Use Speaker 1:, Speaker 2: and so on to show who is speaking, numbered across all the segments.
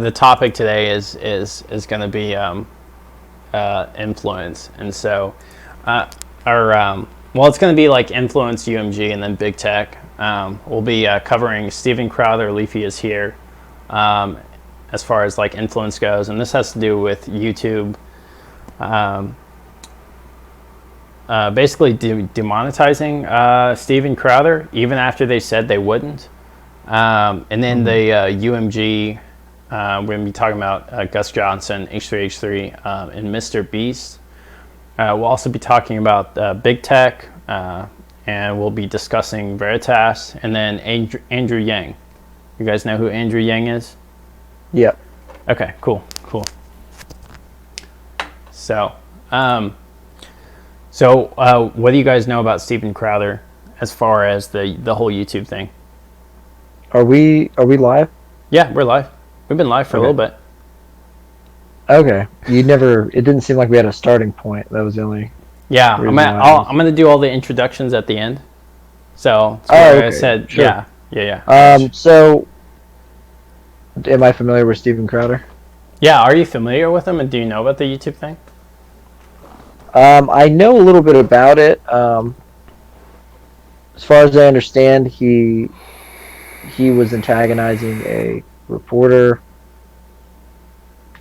Speaker 1: The topic today is going to be influence, and so our well, it's going to be like influence, UMG, and then big tech. We'll be covering Steven Crowther. Leafy is here as far as like influence goes, and this has to do with YouTube. Basically demonetizing Steven Crowther even after they said they wouldn't. And then the UMG, we're going to be talking about Gus Johnson, H3H3, and Mr. Beast. We'll also be talking about big tech, and we'll be discussing Veritas, and then Andrew Yang. You guys know who Andrew Yang is?
Speaker 2: Yep.
Speaker 1: Okay, cool. So, what do you guys know about Steven Crowther as far as the whole YouTube thing?
Speaker 2: Are we live?
Speaker 1: Yeah, we're live. We've been live for a little bit.
Speaker 2: Okay. It didn't seem like we had a starting point. That was the only.
Speaker 1: Yeah, I'm gonna do all the introductions at the end. So,
Speaker 2: okay.
Speaker 1: I said,
Speaker 2: sure.
Speaker 1: Yeah.
Speaker 2: So, am I familiar with Steven Crowther?
Speaker 1: Yeah, are you familiar with him, and do you know about the YouTube thing?
Speaker 2: I know a little bit about it. As far as I understand, he was antagonizing a reporter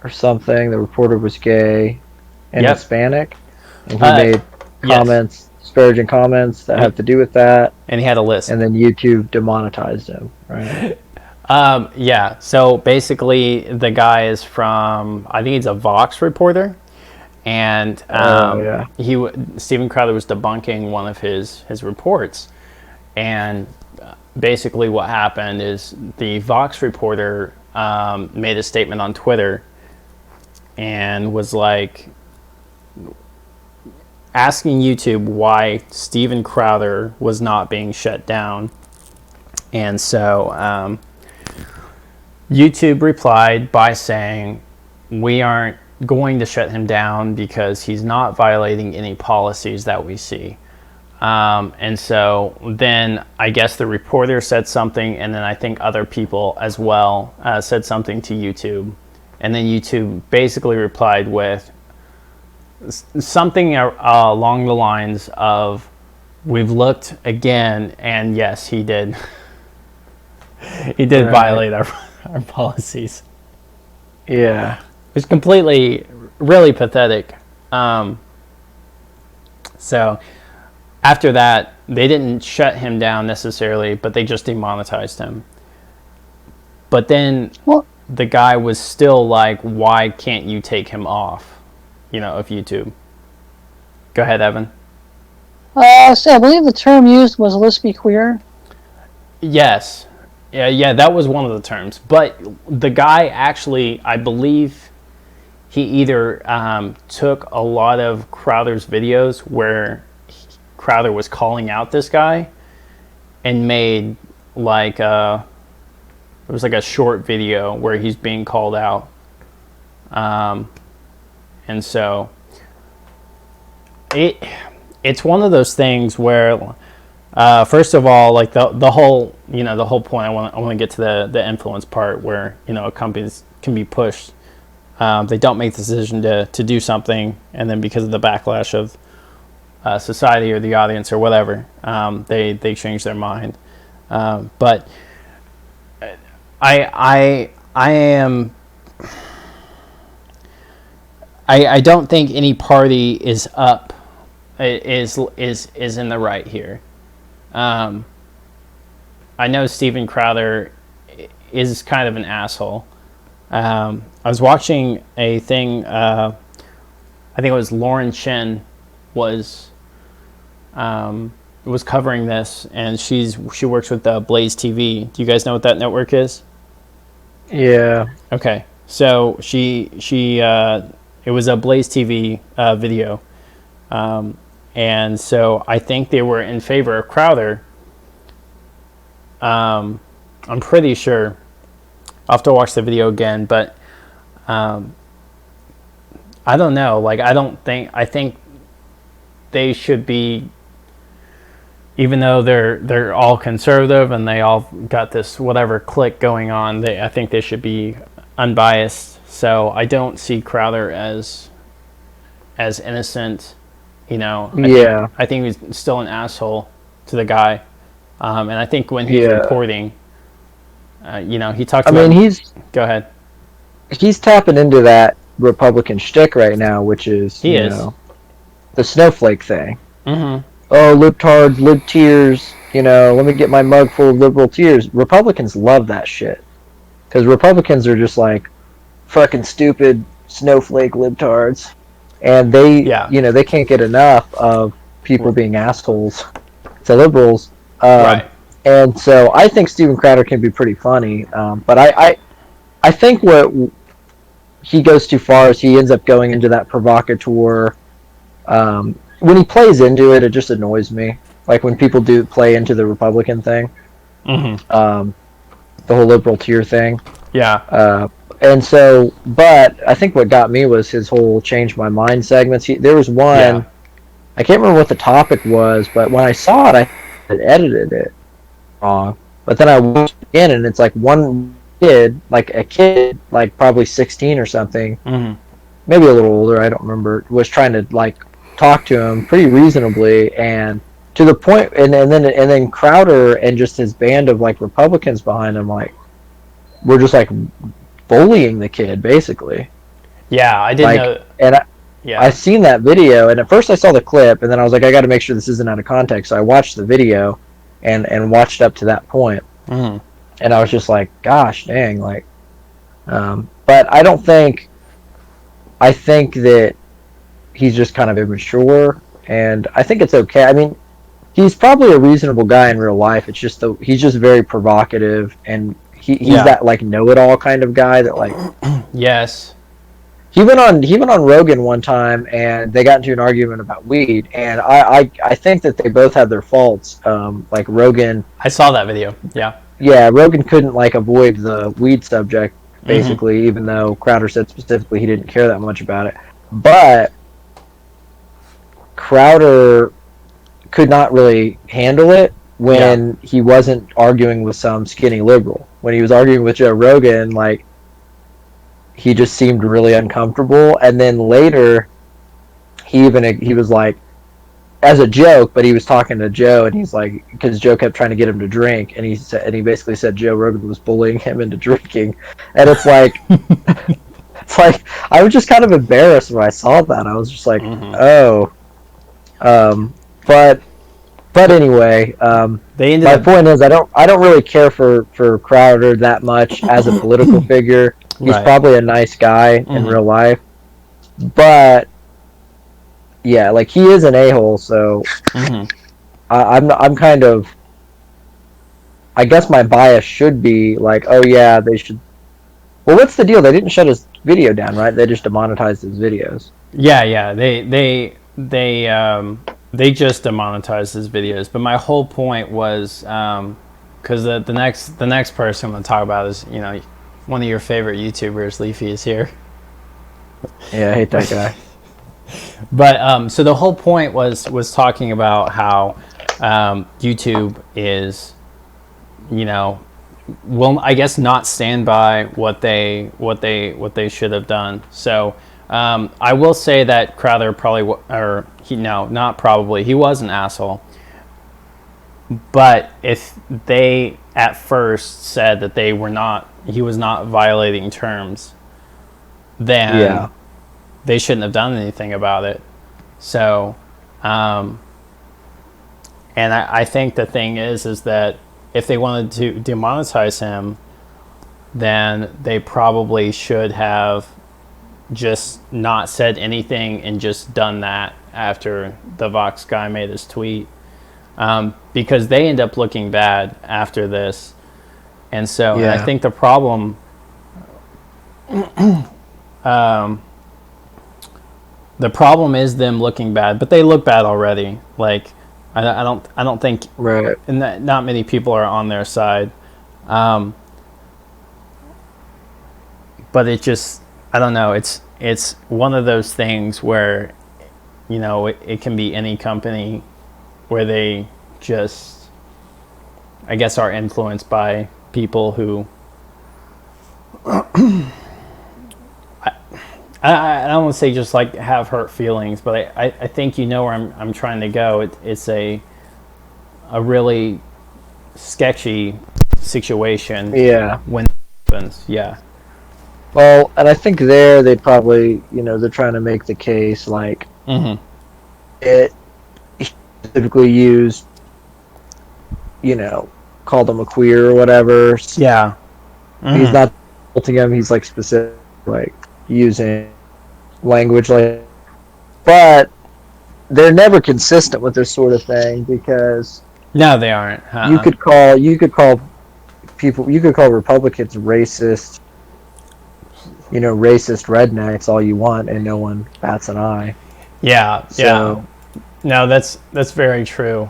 Speaker 2: or something. The reporter was gay and Hispanic, and he made comments, disparaging comments that have to do with that.
Speaker 1: And he had a list.
Speaker 2: And then YouTube demonetized him, right?
Speaker 1: Yeah. So basically, the guy is from, I think he's a Vox reporter, and Steven Crowther was debunking one of his reports, and basically what happened is the Vox reporter made a statement on Twitter and was like asking YouTube why Steven Crowther was not being shut down. And so YouTube replied by saying, we aren't going to shut him down because he's not violating any policies that we see. And so then I guess the reporter said something, and then I think other people as well said something to YouTube. And then YouTube basically replied with something along the lines of, we've looked again, and yes, he did. He did violate our policies.
Speaker 2: Yeah.
Speaker 1: It's completely, really pathetic. So after that, they didn't shut him down necessarily, but they just demonetized him. But then the guy was still like, why can't you take him off, of YouTube? Go ahead, Evan.
Speaker 3: So I believe the term used was lesbian queer.
Speaker 1: Yes. Yeah, that was one of the terms. But the guy actually, I believe he either took a lot of Crowther's videos where Crowther was calling out this guy and made like it was like a short video where he's being called out. And so it's one of those things where first of all, like the whole point, I want to get to the influence part where companies can be pushed. They don't make the decision to do something, and then because of the backlash of society or the audience or whatever, they change their mind. But I don't think any party is in the right here. I know Steven Crowther is kind of an asshole. I was watching a thing, I think it was Lauren Chen was covering this, and she works with Blaze TV. Do you guys know what that network is?
Speaker 2: Yeah.
Speaker 1: Okay. So she it was a Blaze TV video. And so I think they were in favor of Crowther. I'm pretty sure. I'll have to watch the video again, but I don't know. Like, I think they should be, even though they're all conservative and they all got this whatever clique going on, I think they should be unbiased. So I don't see Crowder as innocent.
Speaker 2: Yeah.
Speaker 1: I think he's still an asshole to the guy. And I think when he's
Speaker 2: Yeah.
Speaker 1: reporting, he talked
Speaker 2: I
Speaker 1: about.
Speaker 2: mean,
Speaker 1: Go ahead.
Speaker 2: he's tapping into that Republican shtick right now, which is
Speaker 1: He is.
Speaker 2: The snowflake thing.
Speaker 1: Mm-hmm.
Speaker 2: Oh, libtards, lib tears. Let me get my mug full of liberal tears. Republicans love that shit because Republicans are just like fucking stupid snowflake libtards, and they
Speaker 1: Yeah.
Speaker 2: they can't get enough of people being assholes to liberals.
Speaker 1: Right.
Speaker 2: And so I think Steven Crowder can be pretty funny, but I think what he goes too far is he ends up going into that provocateur. When he plays into it, it just annoys me. Like when people do play into the Republican thing,
Speaker 1: Mm-hmm.
Speaker 2: the whole liberal tier thing.
Speaker 1: Yeah.
Speaker 2: And so, but I think what got me was his whole change my mind segments. There was one,
Speaker 1: Yeah.
Speaker 2: I can't remember what the topic was, but when I saw it, I had edited it wrong. But then I watched it again, and it's like one kid, like a kid, like probably 16 or something,
Speaker 1: Mm-hmm.
Speaker 2: maybe a little older, I don't remember, was trying to like talk to him pretty reasonably, and to the point, and then Crowder and just his band of like Republicans behind him, like, were just like bullying the kid basically.
Speaker 1: Yeah. I didn't
Speaker 2: Like,
Speaker 1: know.
Speaker 2: and
Speaker 1: Yeah.
Speaker 2: I seen that video, and at first I saw the clip, and then I was like, I got to make sure this isn't out of context. So I watched the video, and watched up to that point,
Speaker 1: Mm-hmm.
Speaker 2: and I was just like, gosh, dang, like. But I don't think. I think that he's just kind of immature, and I think it's okay. I mean, he's probably a reasonable guy in real life. It's just he's just very provocative, and he's
Speaker 1: Yeah.
Speaker 2: that like know-it-all kind of guy that like.
Speaker 1: Yes.
Speaker 2: He went on Rogan one time, and they got into an argument about weed, and I think that they both had their faults. Like Rogan,
Speaker 1: I saw that video. Yeah.
Speaker 2: yeah, Rogan couldn't like avoid the weed subject basically, even though Crowder said specifically he didn't care that much about it. But Crowder could not really handle it when he wasn't arguing with some skinny liberal. When he was arguing with Joe Rogan, like, he just seemed really uncomfortable. And then later, he was like, as a joke, but he was talking to Joe, and he's like, because Joe kept trying to get him to drink, and he basically said Joe Rogan was bullying him into drinking, and it's like, I was just kind of embarrassed when I saw that. I was just like, oh, but anyway,
Speaker 1: They ended
Speaker 2: my
Speaker 1: up.
Speaker 2: point is I don't really care for Crowder that much as a political figure. He's
Speaker 1: Right.
Speaker 2: probably a nice guy in real life, but yeah, like, he is an a-hole. So I'm kind of, I guess my bias should be like, oh yeah, they should. Well, what's the deal? They didn't shut his video down, right? They just demonetized his videos.
Speaker 1: Yeah. Yeah. They just demonetized his videos. But my whole point was because the next person I'm going to talk about is one of your favorite YouTubers, Leafy, is here.
Speaker 2: Yeah, I hate that guy.
Speaker 1: But so the whole point was talking about how YouTube is, will, I guess, not stand by what they should have done. So I will say that Crowder not probably, he was an asshole. But if they at first said that he was not violating terms, then they shouldn't have done anything about it. So, and I think the thing is that if they wanted to demonetize him, then they probably should have just not said anything and just done that after the Vox guy made his tweet. Because they end up looking bad after this. And so and I think the problem is them looking bad, but they look bad already. Like, I don't think
Speaker 2: Right.
Speaker 1: and that not many people are on their side. But it just, I don't know, it's one of those things where it can be any company where they just, I guess, are influenced by people who I don't want to say just like have hurt feelings, but I think you know where I'm trying to go. It's a really sketchy situation
Speaker 2: Yeah.
Speaker 1: when it happens. Yeah.
Speaker 2: Well, and I think there they'd probably, they're trying to make the case like
Speaker 1: Mm-hmm.
Speaker 2: it typically used, called him a queer or whatever.
Speaker 1: Yeah.
Speaker 2: He's
Speaker 1: Mm-hmm.
Speaker 2: not insulting him. He's like specific, like using language like, but they're never consistent with this sort of thing because
Speaker 1: No, they aren't.
Speaker 2: you could call Republicans racist, racist rednecks all you want, and no one bats an eye.
Speaker 1: Yeah.
Speaker 2: So,
Speaker 1: Yeah. No, that's very true.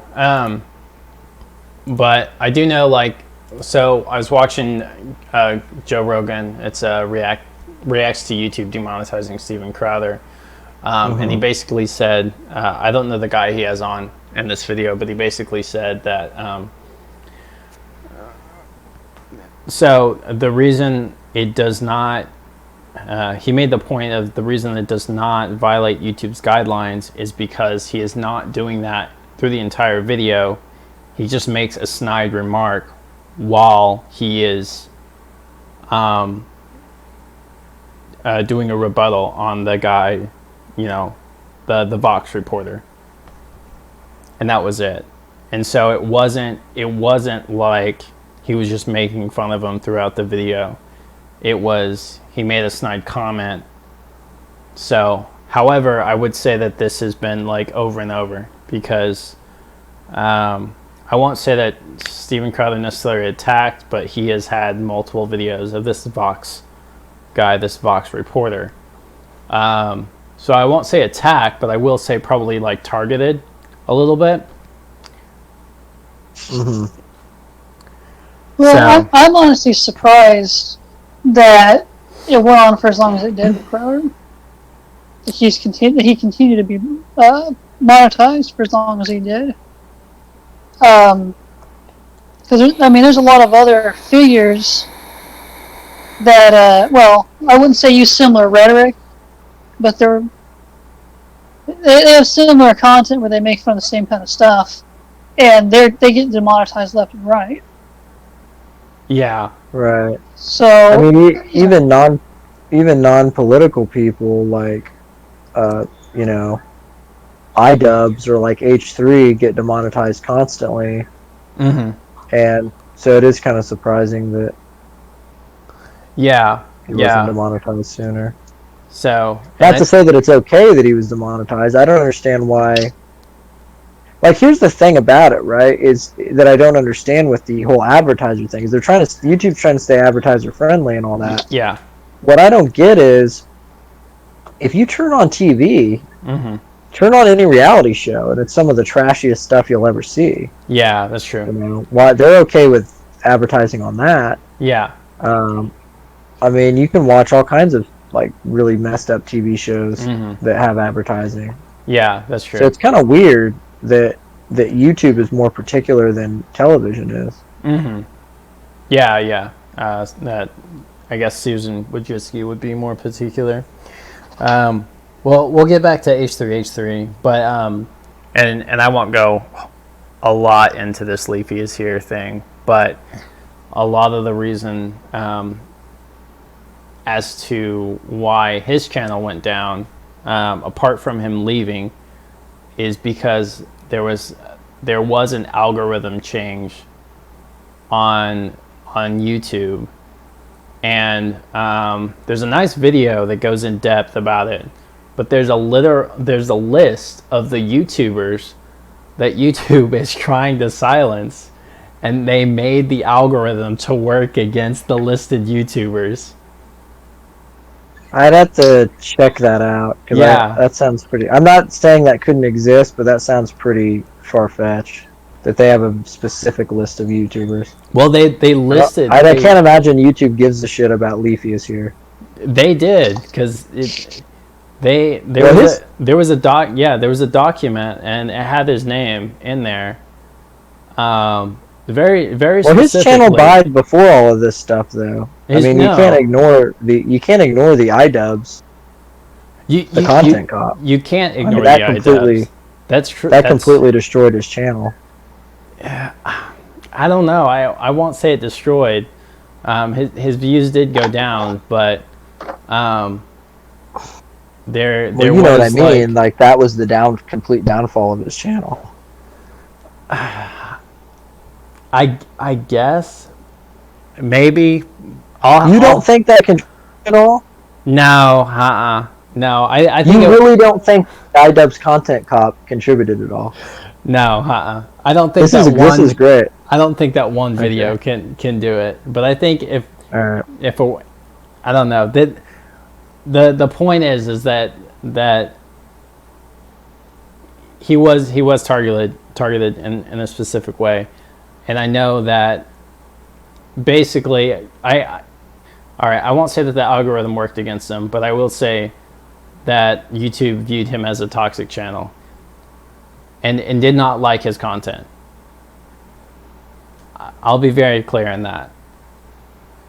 Speaker 1: But I do know, like, so I was watching Joe Rogan. It's reacts to YouTube demonetizing Steven Crowder, and he basically said, I don't know the guy he has on in this video, but he basically said that. So the reason it does not. He made the point of the reason it does not violate YouTube's guidelines is because he is not doing that through the entire video. He just makes a snide remark while he is doing a rebuttal on the guy, the Vox reporter, and that was it. And so it wasn't like he was just making fun of him throughout the video. It was he made a snide comment. So, however, I would say that this has been like over and over because I won't say that Steven Crowder necessarily attacked, but he has had multiple videos of this Vox guy, this Vox reporter. So I won't say attack, but I will say probably like targeted a little bit.
Speaker 2: mm-hmm.
Speaker 3: Well,
Speaker 1: So-
Speaker 3: I'm honestly surprised that it went on for as long as it did with Crowder. That he continued to be monetized for as long as he did. Because there's a lot of other figures that, I wouldn't say use similar rhetoric, but they have similar content where they make fun of the same kind of stuff, and they get demonetized left and right.
Speaker 1: Yeah.
Speaker 2: Right.
Speaker 3: So
Speaker 2: I mean, even non-political people like, iDubbbz or like H3 get demonetized constantly,
Speaker 1: Mm-hmm.
Speaker 2: and so it is kind of surprising that
Speaker 1: Yeah.
Speaker 2: he
Speaker 1: Yeah.
Speaker 2: wasn't demonetized sooner.
Speaker 1: So
Speaker 2: Not to say that it's okay that he was demonetized. I don't understand why. Like, here's the thing about it, right? Is that I don't understand with the whole advertiser thing. Is YouTube's trying to stay advertiser friendly and all that.
Speaker 1: Yeah.
Speaker 2: What I don't get is, if you turn on TV,
Speaker 1: Mm-hmm.
Speaker 2: turn on any reality show, and it's some of the trashiest stuff you'll ever see.
Speaker 1: Yeah, that's true.
Speaker 2: Why they're okay with advertising on that?
Speaker 1: Yeah.
Speaker 2: I mean, you can watch all kinds of like really messed up TV shows
Speaker 1: Mm-hmm.
Speaker 2: that have advertising.
Speaker 1: Yeah, that's true.
Speaker 2: So it's kind of weird that YouTube is more particular than television is.
Speaker 1: Mm-hmm. Yeah, yeah. That I guess Susan Wojcicki would be more particular. Well, we'll get back to H3H3, but and I won't go a lot into this Leafy is here thing, but a lot of the reason as to why his channel went down, apart from him leaving, is because there was an algorithm change on YouTube, and there's a nice video that goes in depth about it. But there's a list of the YouTubers that YouTube is trying to silence, and they made the algorithm to work against the listed YouTubers.
Speaker 2: I'd have to check that out. 'Cause
Speaker 1: Yeah.
Speaker 2: that sounds pretty. I'm not saying that couldn't exist, but that sounds pretty far-fetched. That they have a specific list of YouTubers.
Speaker 1: Well, they listed.
Speaker 2: I can't imagine YouTube gives a shit about Leafy is here.
Speaker 1: They did because there was a document and it had his name in there. Very very.
Speaker 2: Well, his channel
Speaker 1: specifically.
Speaker 2: died before all of this stuff, though.
Speaker 1: You
Speaker 2: can't ignore the iDubbbz the content cop.
Speaker 1: You can't
Speaker 2: I mean,
Speaker 1: ignore
Speaker 2: that
Speaker 1: the
Speaker 2: completely
Speaker 1: iDubbbz. That's true.
Speaker 2: that completely destroyed his channel.
Speaker 1: I don't know. I won't say it destroyed. His views did go down, but there
Speaker 2: Well, you know what I
Speaker 1: was
Speaker 2: mean. Like that was the complete downfall of his channel.
Speaker 1: I guess maybe
Speaker 2: You don't
Speaker 1: I'll,
Speaker 2: think that can at all?
Speaker 1: no no I think
Speaker 2: You really don't think iDubbbz content cop contributed at all?
Speaker 1: no I don't think
Speaker 2: This is great.
Speaker 1: I don't think that one video
Speaker 2: Okay.
Speaker 1: can do it. But I think
Speaker 2: All right.
Speaker 1: I don't know that the point is that he was targeted in a specific way, and I know that basically all right, I won't say that the algorithm worked against him, but I will say that YouTube viewed him as a toxic channel and did not like his content. I'll be very clear on that.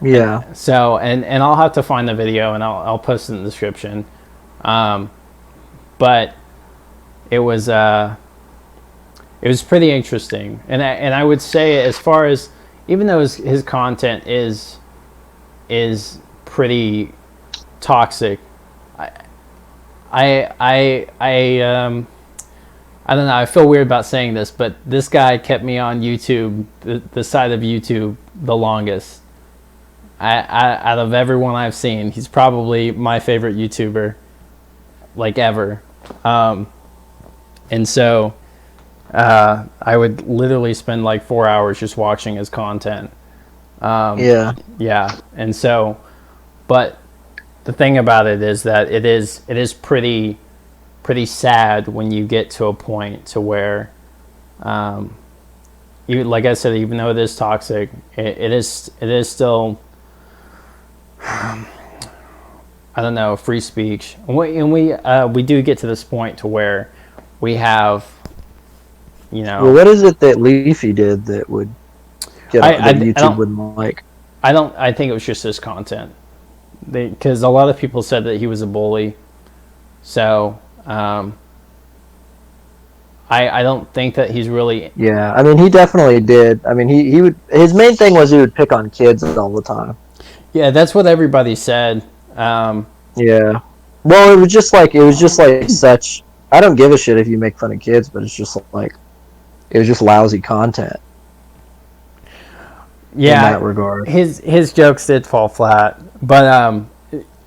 Speaker 2: Yeah.
Speaker 1: So, and I'll have to find the video and I'll post it in the description. But it was pretty interesting. And I would say, as far as, even though his content is pretty toxic, I don't know. I feel weird about saying this, but this guy kept me on YouTube, the side of YouTube, the longest. Out of everyone I've seen, he's probably my favorite YouTuber, like, ever. And so I would literally spend like 4 hours just watching his content.
Speaker 2: Yeah.
Speaker 1: Yeah, and so, but the thing about it is that it is pretty sad when you get to a point to where, you, like I said, even though it is toxic, it is still, I don't know, free speech. And we do get to this point to where we have, you know.
Speaker 2: Well, what is it that Leafy did that would get that YouTube wouldn't like?
Speaker 1: I think it was just his content, because a lot of people said that he was a bully. So I don't think that he's really.
Speaker 2: Yeah, I mean, he definitely did. I mean, he would. His main thing was he would pick on kids all the time.
Speaker 1: Yeah, that's what everybody said.
Speaker 2: Yeah. Well, it was just like such. I don't give a shit if you make fun of kids, but it's just like it was just lousy content.
Speaker 1: Yeah,
Speaker 2: in that regard.
Speaker 1: His jokes did fall flat, but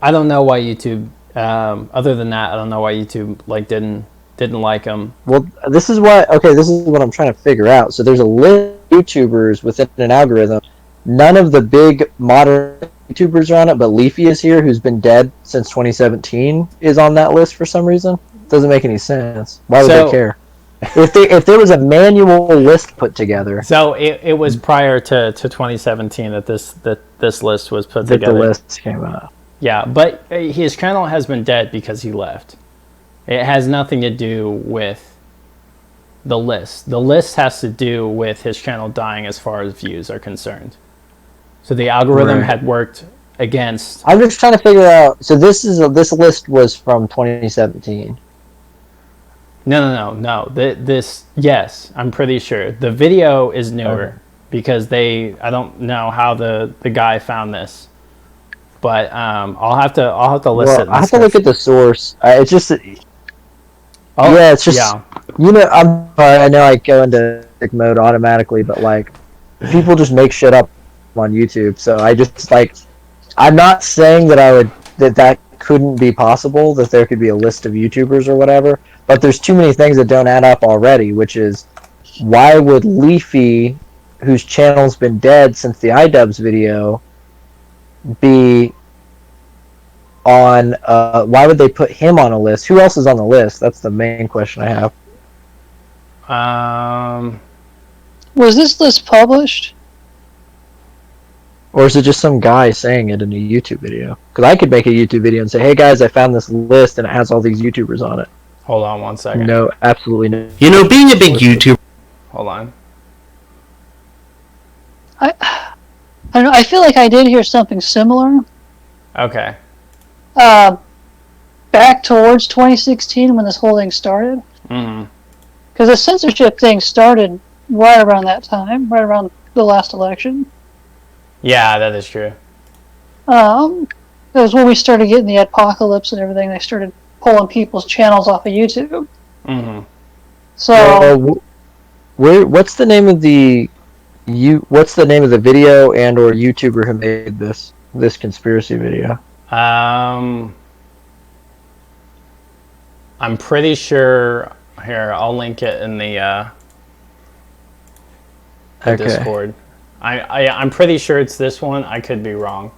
Speaker 1: I don't know why YouTube. Other than that, I don't know why YouTube didn't like him.
Speaker 2: Well, this is what I'm trying to figure out. So there's a list of YouTubers within an algorithm. None of the big modern YouTubers are on it, but Leafy is here, who's been dead since 2017, is on that list for some reason. Doesn't make any sense. Why would they care? If there was a manual list put together.
Speaker 1: So it was prior to 2017 that this list was put together.
Speaker 2: The list came out.
Speaker 1: Yeah, but his channel has been dead because he left. It has nothing to do with the list. The list has to do with his channel dying as far as views are concerned. So the algorithm had worked against.
Speaker 2: I'm just trying to figure out. So this list was from 2017.
Speaker 1: No. Yes, I'm pretty sure the video is newer because I don't know how the guy found this. But I'll have to list it.
Speaker 2: I have to look at the source. It's just, it's just, you know, I'm sorry, I know I go into mode automatically, but like, people just make shit up on YouTube. So I just I'm not saying that that couldn't be possible, that there could be a list of YouTubers or whatever. But there's too many things that don't add up already. Which is, why would Leafy, whose channel's been dead since the iDubbbz video, be on why would they put him on a list? Who else is on the list? That's the main question I have.
Speaker 3: Was this list published?
Speaker 2: Or is it just some guy saying it in a YouTube video? Because I could make a YouTube video and say, hey guys, I found this list and it has all these YouTubers on it.
Speaker 1: Hold on one second.
Speaker 2: No, absolutely no.
Speaker 4: You know, being a big YouTuber.
Speaker 1: Hold on.
Speaker 3: I don't know. I feel like I did hear something similar.
Speaker 1: Okay.
Speaker 3: back towards 2016 when this whole thing started.
Speaker 1: Mm-hmm.
Speaker 3: Because the censorship thing started right around that time, right around the last election.
Speaker 1: Yeah, that is true.
Speaker 3: That was when we started getting the apocalypse and everything. They started pulling people's channels off of YouTube.
Speaker 1: Mm-hmm.
Speaker 3: So,
Speaker 2: what's the name of the what's the name of the video and or YouTuber who made this conspiracy video?
Speaker 1: I'm pretty sure. Here, I'll link it in the Discord. I'm pretty sure it's this one. I could be wrong.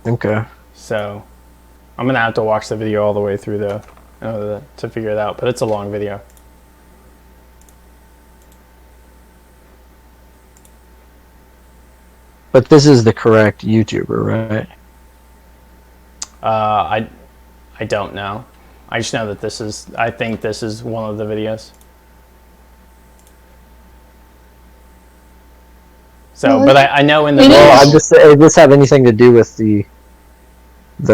Speaker 2: Okay.
Speaker 1: So, I'm gonna have to watch the video all the way through to figure it out. But it's a long video.
Speaker 2: But this is the correct YouTuber, right?
Speaker 1: I don't know. I just know that I think this is one of the videos. So, but I know in the
Speaker 2: Well, I'm just saying, does this have anything to do with the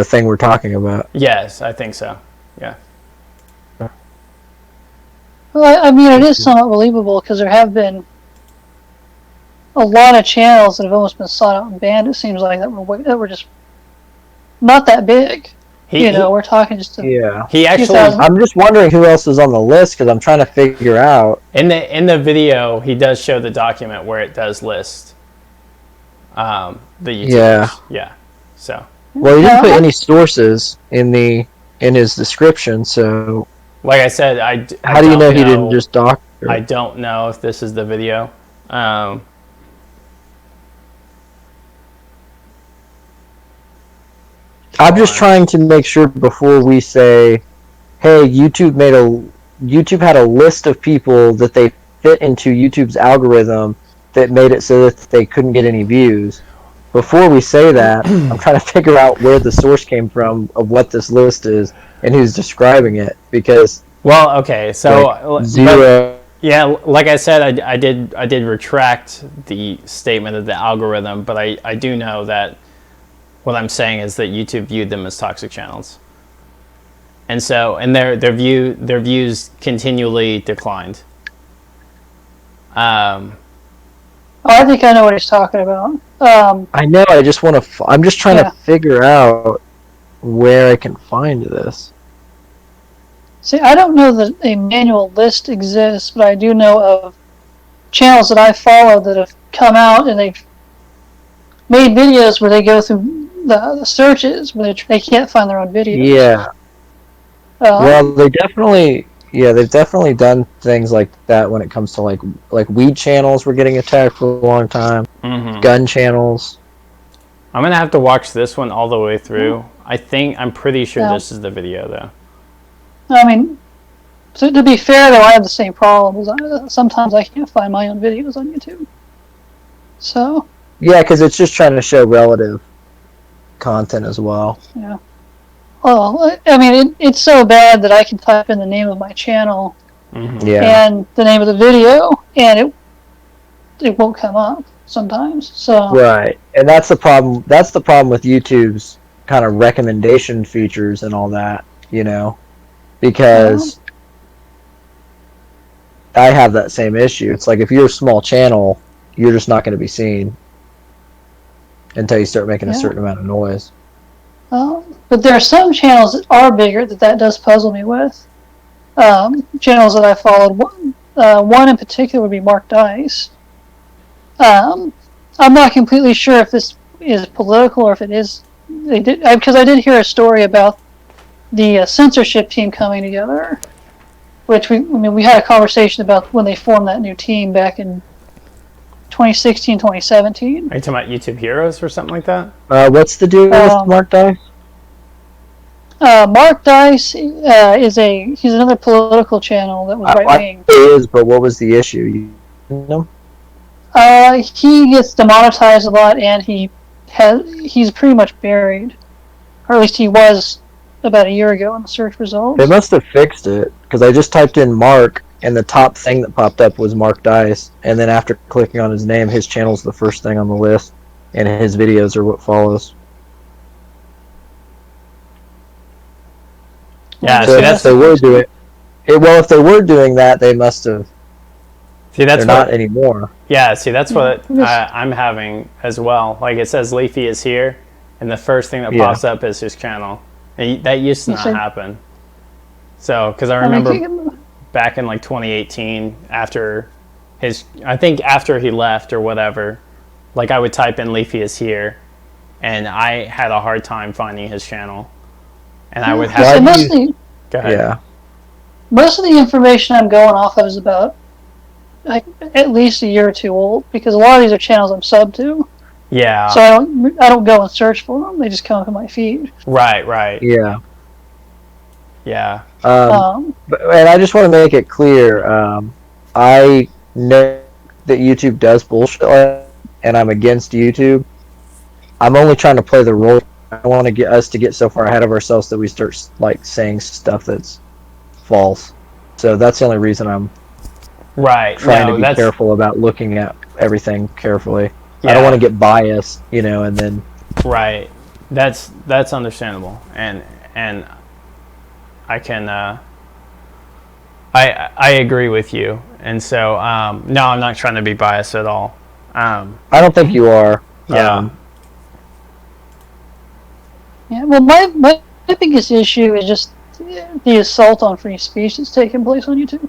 Speaker 2: thing we're talking about?
Speaker 1: Yes, I think so. Yeah.
Speaker 3: well, I mean, it is somewhat believable because there have been a lot of channels that have almost been sought out and banned. It seems like that were just not that big. We're talking just.
Speaker 2: Yeah.
Speaker 1: He actually.
Speaker 3: 2000.
Speaker 2: I'm just wondering who else is on the list because I'm trying to figure out.
Speaker 1: In the video, he does show the document where it does list the YouTubers.
Speaker 2: Yeah.
Speaker 1: Yeah. So.
Speaker 2: Well, he didn't put any sources in his description, so.
Speaker 1: Like I said,
Speaker 2: how do you know he didn't just doctor?
Speaker 1: I don't know if this is the video.
Speaker 2: I'm just trying to make sure before we say, "Hey, YouTube had a list of people that they fit into YouTube's algorithm that made it so that they couldn't get any views." Before we say that, I'm trying to figure out where the source came from of what this list is and who's describing it because.
Speaker 1: Well, okay, so
Speaker 2: zero.
Speaker 1: Yeah, like I said, I did retract the statement of the algorithm, but I do know that what I'm saying is that YouTube viewed them as toxic channels, and so their views continually declined.
Speaker 3: I think I know what he's talking about.
Speaker 2: I know. I just want to. I'm just trying to figure out where I can find this.
Speaker 3: See, I don't know that a manual list exists, but I do know of channels that I follow that have come out and they've made videos where they go through the searches, but they can't find their own videos.
Speaker 2: Yeah. Well, they've definitely done things like that when it comes to like weed channels were getting attacked for a long time.
Speaker 1: Mm-hmm.
Speaker 2: Gun channels.
Speaker 1: I'm gonna have to watch this one all the way through. I'm pretty sure this is the video though.
Speaker 3: I mean, so to be fair though, I have the same problem. Sometimes I can't find my own videos on YouTube. So.
Speaker 2: Yeah, because it's just trying to show relative content as well.
Speaker 3: Yeah. Well, I mean, it's so bad that I can type in the name of my channel and the name of the video, and it won't come up sometimes. So.
Speaker 2: Right, and that's the problem. That's the problem with YouTube's kind of recommendation features and all that. Because I have that same issue. It's like if you're a small channel, you're just not going to be seen until you start making a certain amount of noise.
Speaker 3: But there are some channels that are bigger that does puzzle me with. Channels that I followed. One in particular would be Mark Dice. I'm not completely sure if this is political or if it is. Because I did hear a story about the censorship team coming together, which we had a conversation about when they formed that new team back in 2016, 2017.
Speaker 1: Are you talking about YouTube Heroes or something like that?
Speaker 2: What's the deal with Mark Dice?
Speaker 3: Mark Dice he's another political channel that was right wing.
Speaker 2: He is, but what was the issue? You know?
Speaker 3: He gets demonetized a lot, and he's pretty much buried, or at least he was about a year ago in the search results.
Speaker 2: They must have fixed it because I just typed in Mark, and the top thing that popped up was Mark Dice, and then after clicking on his name, his channel's the first thing on the list, and his videos are what follows.
Speaker 1: Yeah,
Speaker 2: So
Speaker 1: see,
Speaker 2: if they were doing well, if they were doing that, they must have.
Speaker 1: see, that's
Speaker 2: They're
Speaker 1: what.
Speaker 2: not anymore.
Speaker 1: Yeah, see, that's what
Speaker 3: Yes.
Speaker 1: I'm having as well. Like it says, Leafy is here, and the first thing that
Speaker 2: Yeah.
Speaker 1: pops up is his channel. And that used to
Speaker 3: You
Speaker 1: not
Speaker 3: said-
Speaker 1: happen. So, because I
Speaker 3: I mean,
Speaker 1: remember back in like 2018, after I think after he left or whatever, like I would type in Leafy is here, and I had a hard time finding his channel, and I would
Speaker 3: so
Speaker 1: have.
Speaker 2: Why do
Speaker 3: mostly,
Speaker 1: Go ahead.
Speaker 2: Yeah.
Speaker 3: most of the information I'm going off of is about like at least a year or two old, because a lot of these are channels I'm sub to,
Speaker 1: Yeah.
Speaker 3: so I don't go and search for them. They just come up in my feed.
Speaker 1: Right. Right.
Speaker 2: Yeah.
Speaker 1: Yeah.
Speaker 2: And I just want to make it clear. I know that YouTube does bullshit, and I'm against YouTube. I'm only trying to play the role. I don't want to get us to get so far ahead of ourselves that we start like saying stuff that's false. So that's the only reason I'm
Speaker 1: Right.
Speaker 2: trying
Speaker 1: No,
Speaker 2: to be
Speaker 1: that's
Speaker 2: careful about looking at everything carefully. I
Speaker 1: Yeah.
Speaker 2: don't want to get biased, and then
Speaker 1: right. That's understandable, and I can I agree with you, and so no, I'm not trying to be biased at all.
Speaker 2: I don't think you are.
Speaker 1: Yeah.
Speaker 3: Yeah, well, my biggest issue is just the assault on free speech that's taking place on YouTube.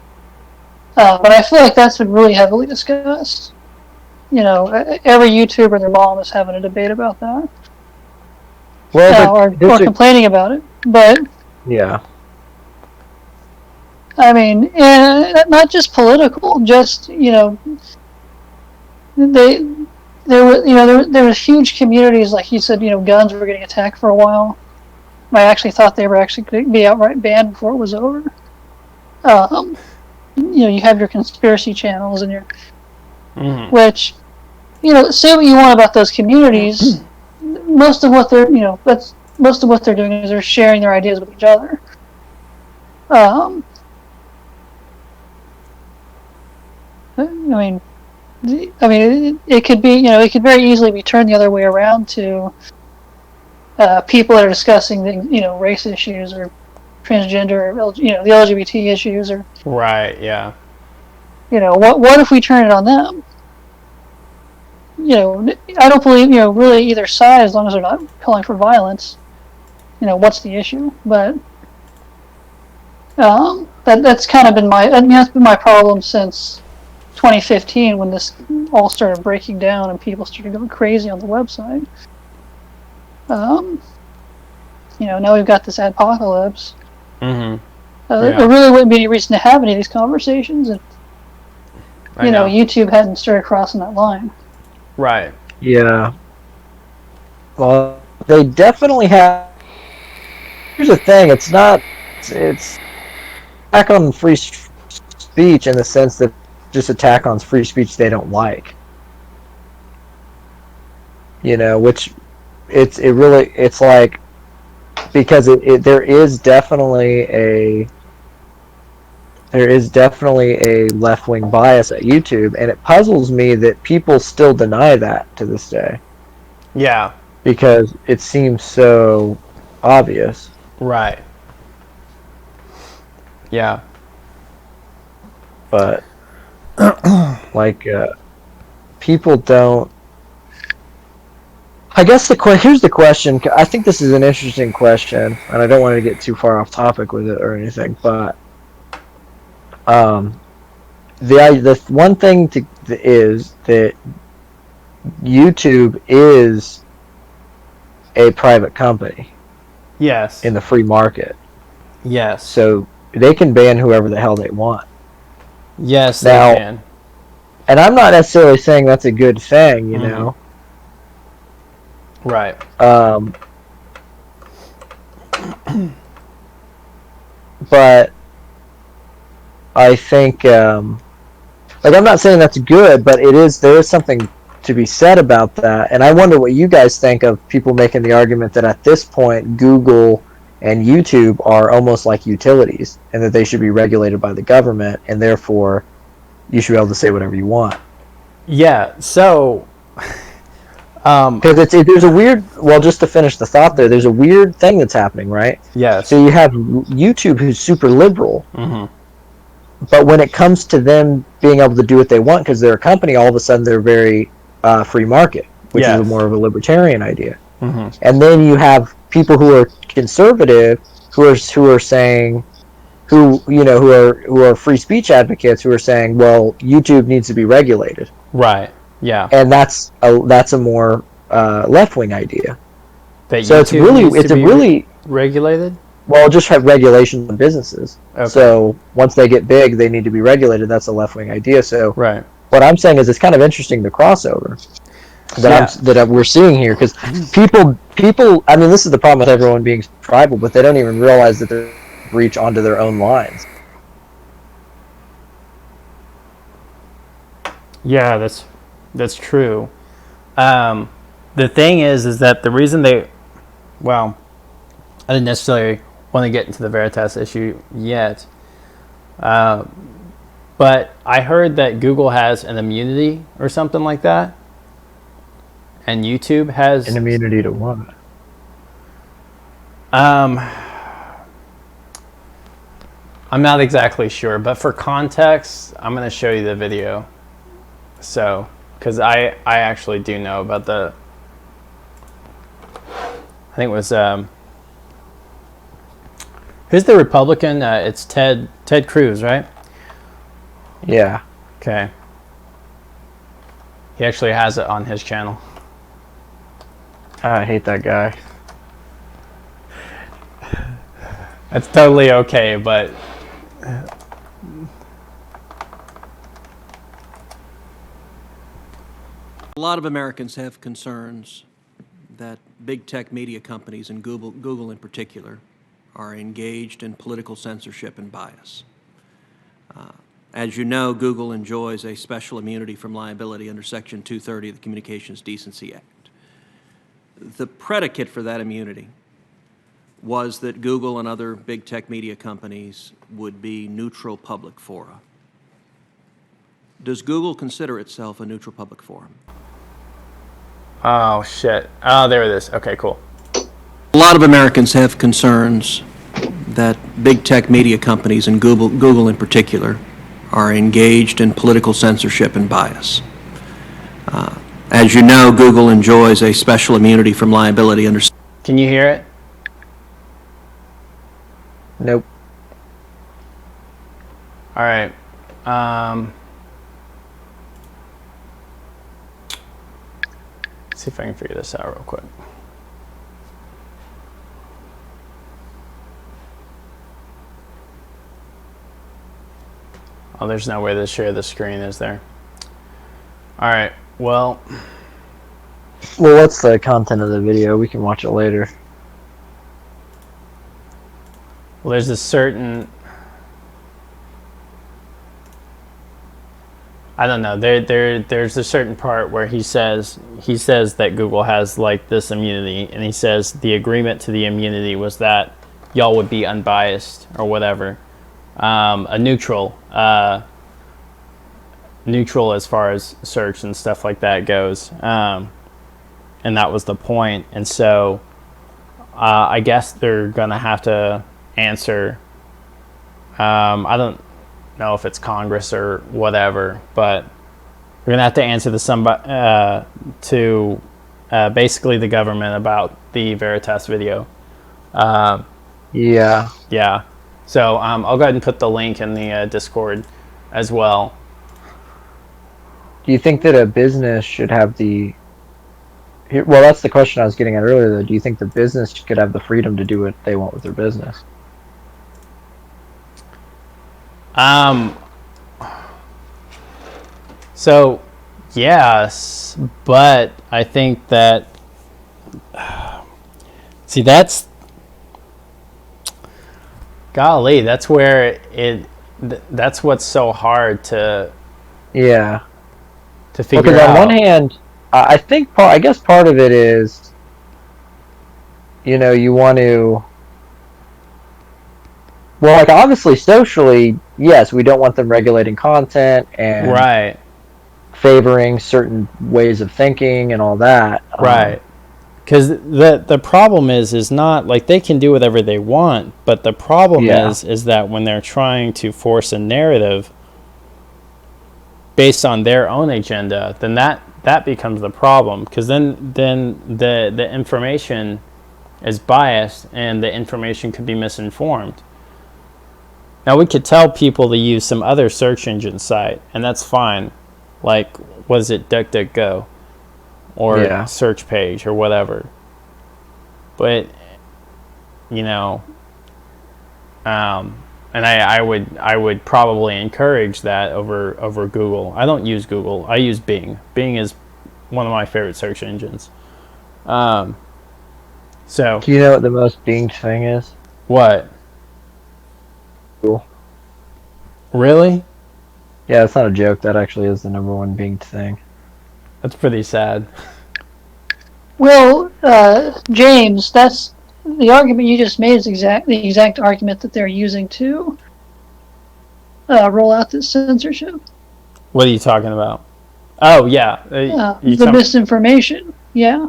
Speaker 3: But I feel like that's been really heavily discussed. Every YouTuber and their mom is having a debate about that,
Speaker 2: Well,
Speaker 3: or complaining about it. But
Speaker 2: yeah.
Speaker 3: I mean, not just political, just there was huge communities, like you said, guns were getting attacked for a while. I actually thought they were actually going to be outright banned before it was over. You have your conspiracy channels and your, which, say what you want about those communities. Most of what they're doing is they're sharing their ideas with each other. It could be, it could very easily be turned the other way around to people that are discussing race issues or transgender, or, the LGBT issues, or
Speaker 1: Right. Yeah.
Speaker 3: what if we turn it on them? I don't believe really either side, as long as they're not calling for violence. What's the issue? But that's kind of been that's been my problem since 2015, when this all started breaking down and people started going crazy on the website. Now we've got this apocalypse.
Speaker 1: Yeah.
Speaker 3: There really wouldn't be any reason to have any of these conversations if
Speaker 1: I know.
Speaker 3: YouTube hadn't started crossing that line.
Speaker 1: Right.
Speaker 2: Yeah. Well, they definitely have. Here's the thing: it's not. It's attack on free speech in the sense that just attack on free speech they don't like. Which it's like, because there is definitely a left-wing bias at YouTube, and it puzzles me that people still deny that to this day,
Speaker 1: Yeah.
Speaker 2: because it seems so obvious.
Speaker 1: Right. Yeah.
Speaker 2: But like people don't. I guess here's the question. I think this is an interesting question, and I don't want to get too far off topic with it or anything. But the one thing is that YouTube is a private company
Speaker 1: Yes.
Speaker 2: in the free market,
Speaker 1: Yes.
Speaker 2: so they can ban whoever the hell they want.
Speaker 1: Yes.
Speaker 2: Now-
Speaker 1: They can.
Speaker 2: And I'm not necessarily saying that's a good thing, you know.
Speaker 1: Right.
Speaker 2: But I think, I'm not saying that's good, but there is something to be said about that. And I wonder what you guys think of people making the argument that at this point, Google and YouTube are almost like utilities, and that they should be regulated by the government, and therefore you should be able to say whatever you want.
Speaker 1: Yeah. So
Speaker 2: Because there's a weird. Well, just to finish the thought, there's a weird thing that's happening, right?
Speaker 1: Yes.
Speaker 2: So you have YouTube, who's super liberal,
Speaker 1: Mm-hmm.
Speaker 2: but when it comes to them being able to do what they want, because they're a company, all of a sudden they're very free market, which
Speaker 1: Yes.
Speaker 2: is more of a libertarian idea.
Speaker 1: Mm-hmm.
Speaker 2: And then you have people who are conservative, who are saying, who are free speech advocates, who are saying, well, YouTube needs to be regulated,
Speaker 1: Right. Yeah.
Speaker 2: and that's a more left wing idea.
Speaker 1: That
Speaker 2: So it's
Speaker 1: YouTube
Speaker 2: really
Speaker 1: needs to be
Speaker 2: really
Speaker 1: regulated.
Speaker 2: well, just have regulations on businesses.
Speaker 1: Okay.
Speaker 2: So once they get big, they need to be regulated. That's a left wing idea. So
Speaker 1: Right.
Speaker 2: what I'm saying is, it's kind of interesting, the crossover that we're seeing here, because people. I mean, this is the problem with everyone being tribal, but they don't even realize that they reach onto their own lines.
Speaker 1: Yeah, that's true. The thing is that the reason well, I didn't necessarily want to get into the Veritas issue yet, but I heard that Google has an immunity or something like that, and YouTube has
Speaker 2: An immunity to what?
Speaker 1: I'm not exactly sure, but for context, I'm going to show you the video. So, because I actually do know about I think it was, who's the Republican? It's Ted Cruz, right?
Speaker 2: Yeah.
Speaker 1: Okay. He actually has it on his channel.
Speaker 2: I hate that guy.
Speaker 1: That's totally okay, but
Speaker 4: A lot of Americans have concerns that big tech media companies, and Google in particular, are engaged in political censorship and bias. As you know, Google enjoys a special immunity from liability under Section 230 of the Communications Decency Act. The predicate for that immunity was that Google and other big tech media companies would be neutral public fora. Does Google consider itself a neutral public forum?
Speaker 1: oh shit. Oh, there it is. Okay, cool.
Speaker 4: A lot of Americans have concerns that big tech media companies, and Google in particular, are engaged in political censorship and bias. As you know, Google enjoys a special immunity from liability under...
Speaker 1: Can you hear it?
Speaker 2: Nope.
Speaker 1: All right. See if I can figure this out real quick. Oh, there's no way to share the screen, is there? All right. Well,
Speaker 2: Well, what's the content of the video? We can watch it later.
Speaker 1: there's a certain, I don't know. There's a certain part where he says that Google has like this immunity, and he says the agreement to the immunity was that y'all would be unbiased or whatever, a neutral as far as search and stuff like that goes, and that was the point. And so I guess they're gonna have to answer. I don't know if it's Congress or whatever, but we're gonna have to answer to basically the government about the Veritas video.
Speaker 2: Yeah.
Speaker 1: Yeah. So I'll go ahead and put the link in the Discord as well.
Speaker 2: Do you think that a business should have the... Well, that's the question I was getting at earlier, though. Do you think the business could have the freedom to do what they want with their business?
Speaker 1: So, yes, but I think that, see, that's, golly, that's where that's what's so hard to
Speaker 2: Yeah.
Speaker 1: figure
Speaker 2: Because on
Speaker 1: out.
Speaker 2: one hand, I think I guess part of it is, you want to... Well, like, obviously, socially, yes, we don't want them regulating content, and
Speaker 1: Right.
Speaker 2: favoring certain ways of thinking and all that.
Speaker 1: Right. Because the problem is not like they can do whatever they want, but the problem
Speaker 2: Yeah.
Speaker 1: is that when they're trying to force a narrative based on their own agenda, then that becomes the problem. Because then the information is biased and the information could be misinformed. Now we could tell people to use some other search engine site, and that's fine. Like, what is it, DuckDuckGo? Or
Speaker 2: Yeah.
Speaker 1: search page or whatever. But and I would probably encourage that over Google. I don't use Google. I use Bing. Bing is one of my favorite search engines. So
Speaker 2: Do you know what the most dinged thing is?
Speaker 1: what?
Speaker 2: Google.
Speaker 1: Really?
Speaker 2: Yeah, it's not a joke. That actually is the number one dinged thing.
Speaker 1: That's pretty sad.
Speaker 3: Well, James, that's the argument you just made is the exact argument that they're using to roll out this censorship.
Speaker 1: What are you talking about? Oh yeah,
Speaker 3: The misinformation. Yeah.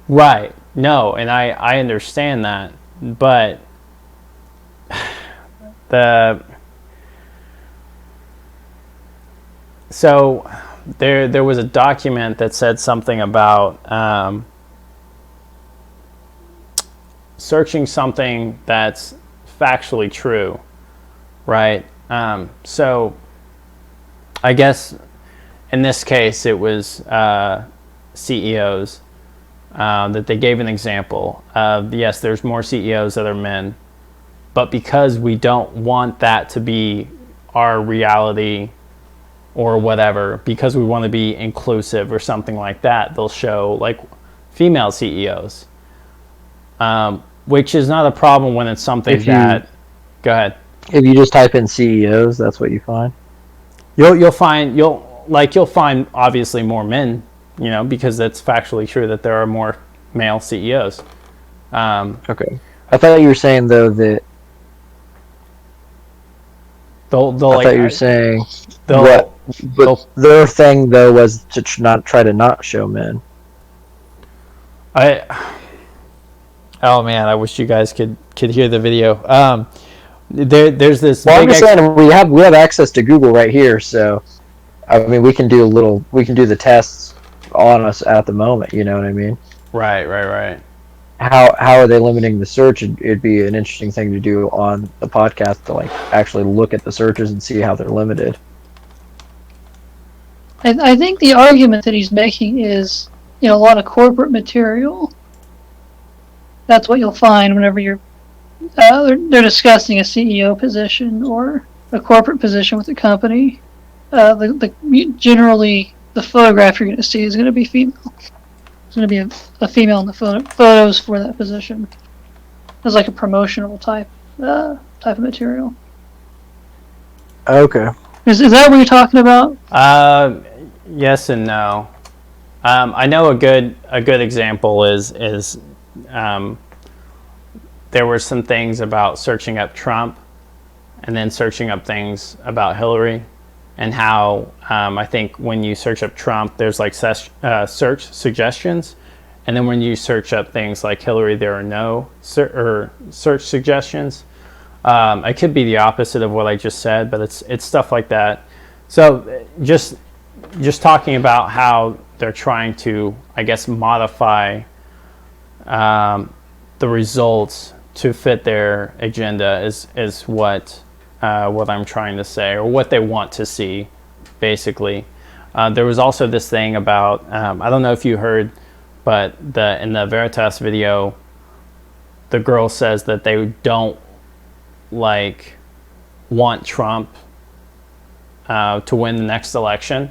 Speaker 1: right. No, and I understand that, but so there was a document that said something about searching something that's factually true, right? So I guess in this case it was CEOs that they gave an example of. Yes, there's more CEOs that are men, but because we don't want that to be our reality or whatever, because we want to be inclusive or something like that, they'll show like female CEOs, which is not a problem when it's something that. Go ahead.
Speaker 2: If you just type in CEOs, that's what you find.
Speaker 1: You'll find obviously more men, because that's factually true that there are more male CEOs.
Speaker 2: Okay. I thought you were saying though that
Speaker 1: They'll
Speaker 2: I thought you were saying
Speaker 1: they'll
Speaker 2: but their thing though was to not try to not show men.
Speaker 1: Oh man, I wish you guys could hear the video. There's this.
Speaker 2: Well, I'm
Speaker 1: big
Speaker 2: just saying we have access to Google right here, so I mean we can do the tests on us at the moment. You know what I mean?
Speaker 1: Right.
Speaker 2: How are they limiting the search? It'd be an interesting thing to do on the podcast to like actually look at the searches and see how they're limited.
Speaker 3: I think the argument that he's making is, a lot of corporate material. That's what you'll find whenever they're discussing a CEO position or a corporate position with a company. Generally, the photograph you're going to see is going to be female. There's going to be a female in the photos for that position. It's like a promotional type of material.
Speaker 2: Okay.
Speaker 3: Is that what you're talking about?
Speaker 1: Yes and no. I know a good example is there were some things about searching up Trump and then searching up things about Hillary, and how I think when you search up Trump, there's like search suggestions, and then when you search up things like Hillary, there are no search suggestions. It could be the opposite of what I just said, but it's stuff like that. So just talking about how they're trying to, I guess, modify the results to fit their agenda is what I'm trying to say, or what they want to see, basically. There was also this thing about, I don't know if you heard, but in the Veritas video, the girl says that they don't want Trump to win the next election,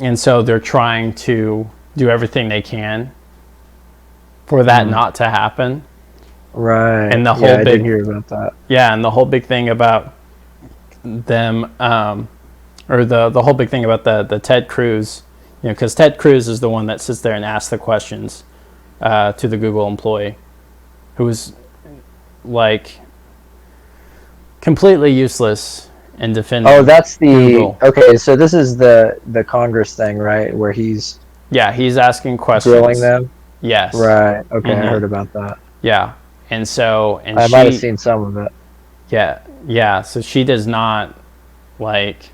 Speaker 1: and so they're trying to do everything they can for that not to happen.
Speaker 2: Right.
Speaker 1: And the whole
Speaker 2: I did hear about that.
Speaker 1: Yeah, and the whole big thing about them, or the whole big thing about the Ted Cruz, because Ted Cruz is the one that sits there and asks the questions to the Google employee, who was completely useless and defending.
Speaker 2: Oh, that's the
Speaker 1: Google.
Speaker 2: okay. So this is the Congress thing, right? Where he's
Speaker 1: Yeah, he's asking questions.
Speaker 2: grilling them.
Speaker 1: Yes.
Speaker 2: Right. Okay, I
Speaker 1: Mhm.
Speaker 2: heard about that.
Speaker 1: Yeah. And so, and
Speaker 2: I
Speaker 1: she,
Speaker 2: might have seen some of it.
Speaker 1: yeah, yeah. So she does not like.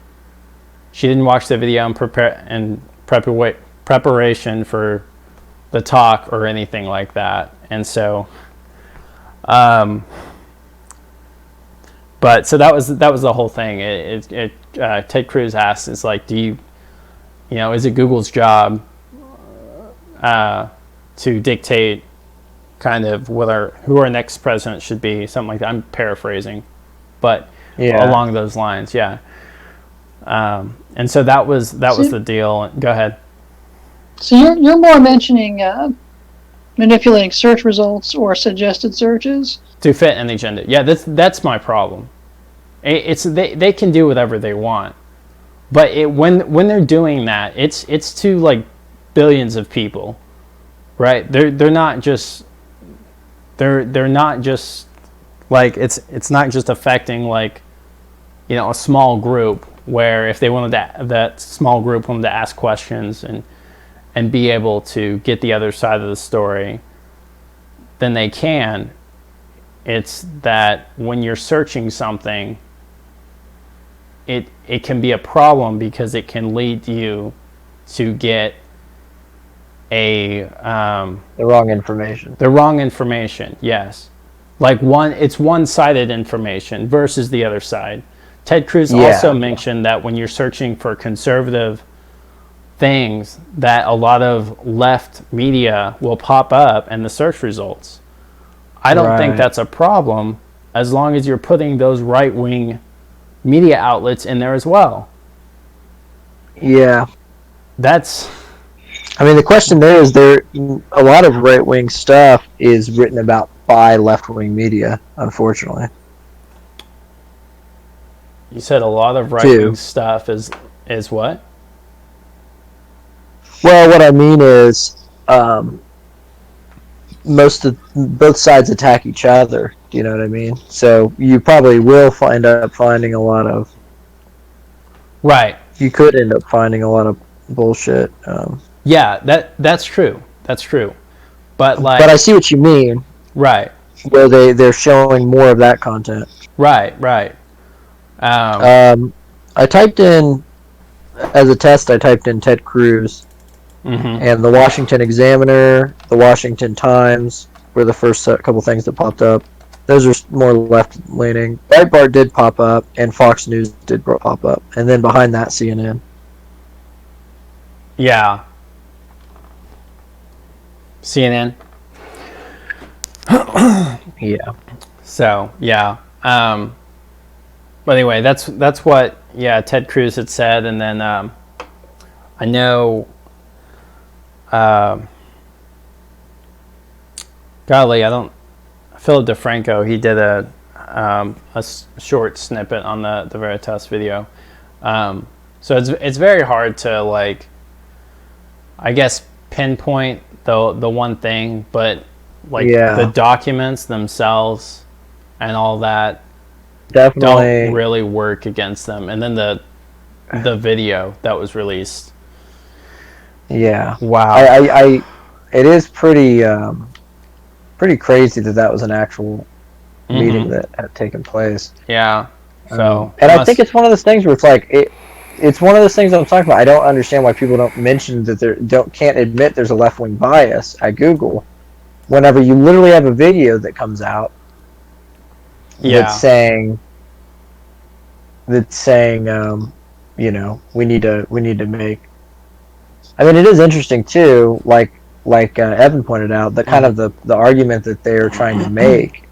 Speaker 1: She didn't watch the video and preparation for the talk or anything like that. And so, but so that was the whole thing. Ted Cruz asked, "It's like, do you, is it Google's job to dictate kind of who our next president should be?" Something like that. I'm paraphrasing, but
Speaker 2: Yeah.
Speaker 1: along those lines, yeah. And so that was the deal. Go ahead.
Speaker 3: So you're more mentioning manipulating search results or suggested searches.
Speaker 1: To fit an agenda. Yeah, that's my problem. They can do whatever they want, but when they're doing that, it's to like billions of people, right? They're not just like it's not just affecting like a small group where if they wanted that small group wanted to ask questions and be able to get the other side of the story, then they can. It's that when you're searching something, it can be a problem because it can lead you to get the
Speaker 2: wrong information.
Speaker 1: The wrong information, yes. Like it's one-sided information versus the other side. Ted Cruz also mentioned that when you're searching for conservative things, that a lot of left media will pop up in the search results. I don't think that's a problem as long as you're putting those right-wing media outlets in there as well.
Speaker 2: Yeah.
Speaker 1: I
Speaker 2: mean, the question there is a lot of right-wing stuff is written about by left-wing media, unfortunately.
Speaker 1: You said a lot of right-wing stuff is what?
Speaker 2: Well, what I mean is both sides attack each other. Do you know what I mean? So you probably will end up finding a lot of...
Speaker 1: Right.
Speaker 2: You could end up finding a lot of bullshit.
Speaker 1: Yeah, that's true. That's true. But
Speaker 2: I see what you mean.
Speaker 1: Right.
Speaker 2: Where they're showing more of that content.
Speaker 1: Right.
Speaker 2: I typed in, as a test, I typed in Ted Cruz.
Speaker 1: Mm-hmm.
Speaker 2: And the Washington Examiner, the Washington Times were the first couple things that popped up. Those are more left-leaning. Breitbart did pop up, and Fox News did pop up. And then behind that, CNN.
Speaker 1: Yeah. CNN.
Speaker 2: Yeah.
Speaker 1: So, yeah. But anyway, that's what Ted Cruz had said, and then I know Philip DeFranco, he did a short snippet on the Veritas video. So it's very hard to, like, I guess, pinpoint the one thing, but like the documents themselves and all that
Speaker 2: definitely
Speaker 1: don't really work against them. And then the video that was released.
Speaker 2: Yeah.
Speaker 1: Wow.
Speaker 2: It is pretty crazy that was an actual meeting that had taken place.
Speaker 1: Yeah. So
Speaker 2: and I think it's one of those things where it's like it's one of those things I'm talking about. I don't understand why people don't mention that can't admit there's a left-wing bias at Google whenever you literally have a video that comes out that's saying we need to make. I mean, it is interesting too, like Evan pointed out, that kind of the argument that they're trying to make.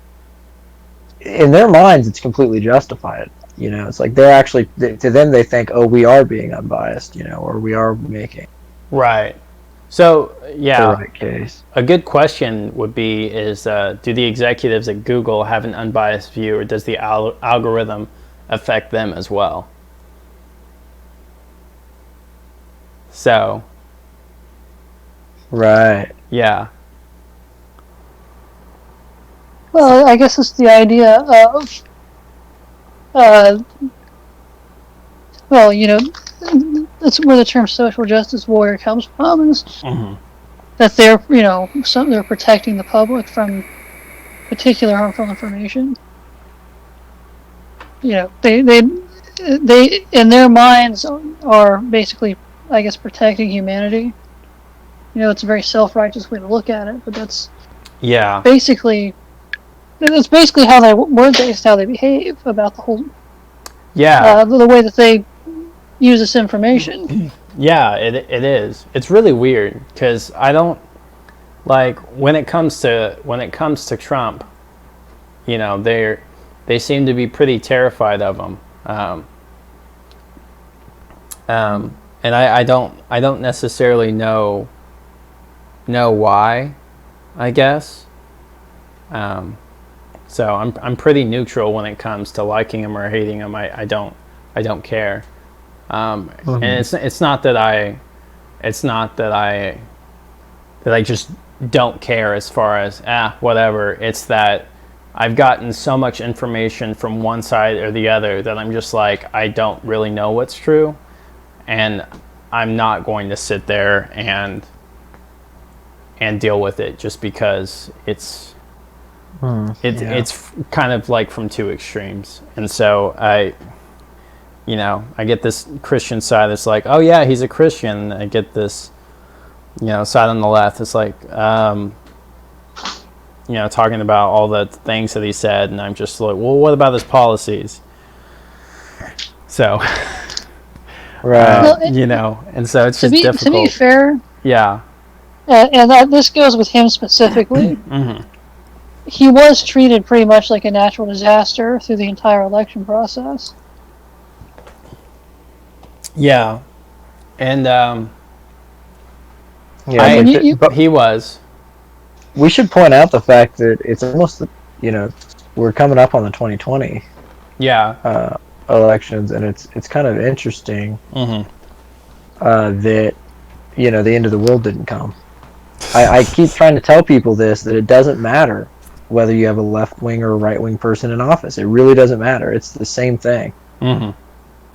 Speaker 2: In their minds, it's completely justified. It's like they're actually, to them, they think, oh, we are being unbiased, or we are making
Speaker 1: right. So
Speaker 2: the right case.
Speaker 1: A good question would be is do the executives at Google have an unbiased view, or does the algorithm affect them as well? So.
Speaker 2: Right.
Speaker 1: Yeah.
Speaker 3: Well, I guess it's the idea of well, that's where the term social justice warrior comes from, is
Speaker 1: Mhm.
Speaker 3: that they're, they're protecting the public from particular harmful information. They in their minds are basically, I guess, protecting humanity. It's a very self-righteous way to look at it, but
Speaker 1: Yeah.
Speaker 3: basically that's basically how they word based, how they behave about the whole
Speaker 1: Yeah.
Speaker 3: the way that they use this information.
Speaker 1: Yeah, it is. It's really weird because I don't like when it comes to Trump. They seem to be pretty terrified of him, and I don't necessarily know why. I guess. So I'm pretty neutral when it comes to liking him or hating him. I don't care. And it's not that I just don't care as far as whatever. It's that I've gotten so much information from one side or the other that I'm just like, I don't really know what's true, and I'm not going to sit there and deal with it just because it's kind of like from two extremes. And so I get this Christian side that's like, oh yeah, he's a Christian. I get this, side on the left. It's like, talking about all the things that he said, and I'm just like, well, what about his policies? So,
Speaker 2: Right.
Speaker 1: and so it's just difficult.
Speaker 3: To be fair,
Speaker 1: Yeah.
Speaker 3: and this goes with him specifically.
Speaker 1: Mm-hmm.
Speaker 3: He was treated pretty much like a natural disaster through the entire election process.
Speaker 1: Yeah. And
Speaker 2: Yeah, but
Speaker 1: he was.
Speaker 2: we should point out the fact that it's almost, we're coming up on the 2020
Speaker 1: Yeah.
Speaker 2: elections, and it's kind of interesting
Speaker 1: Mm-hmm.
Speaker 2: that the end of the world didn't come. I keep trying to tell people this, that it doesn't matter whether you have a left wing or a right wing person in office. It really doesn't matter. It's the same thing.
Speaker 1: Mm-hmm.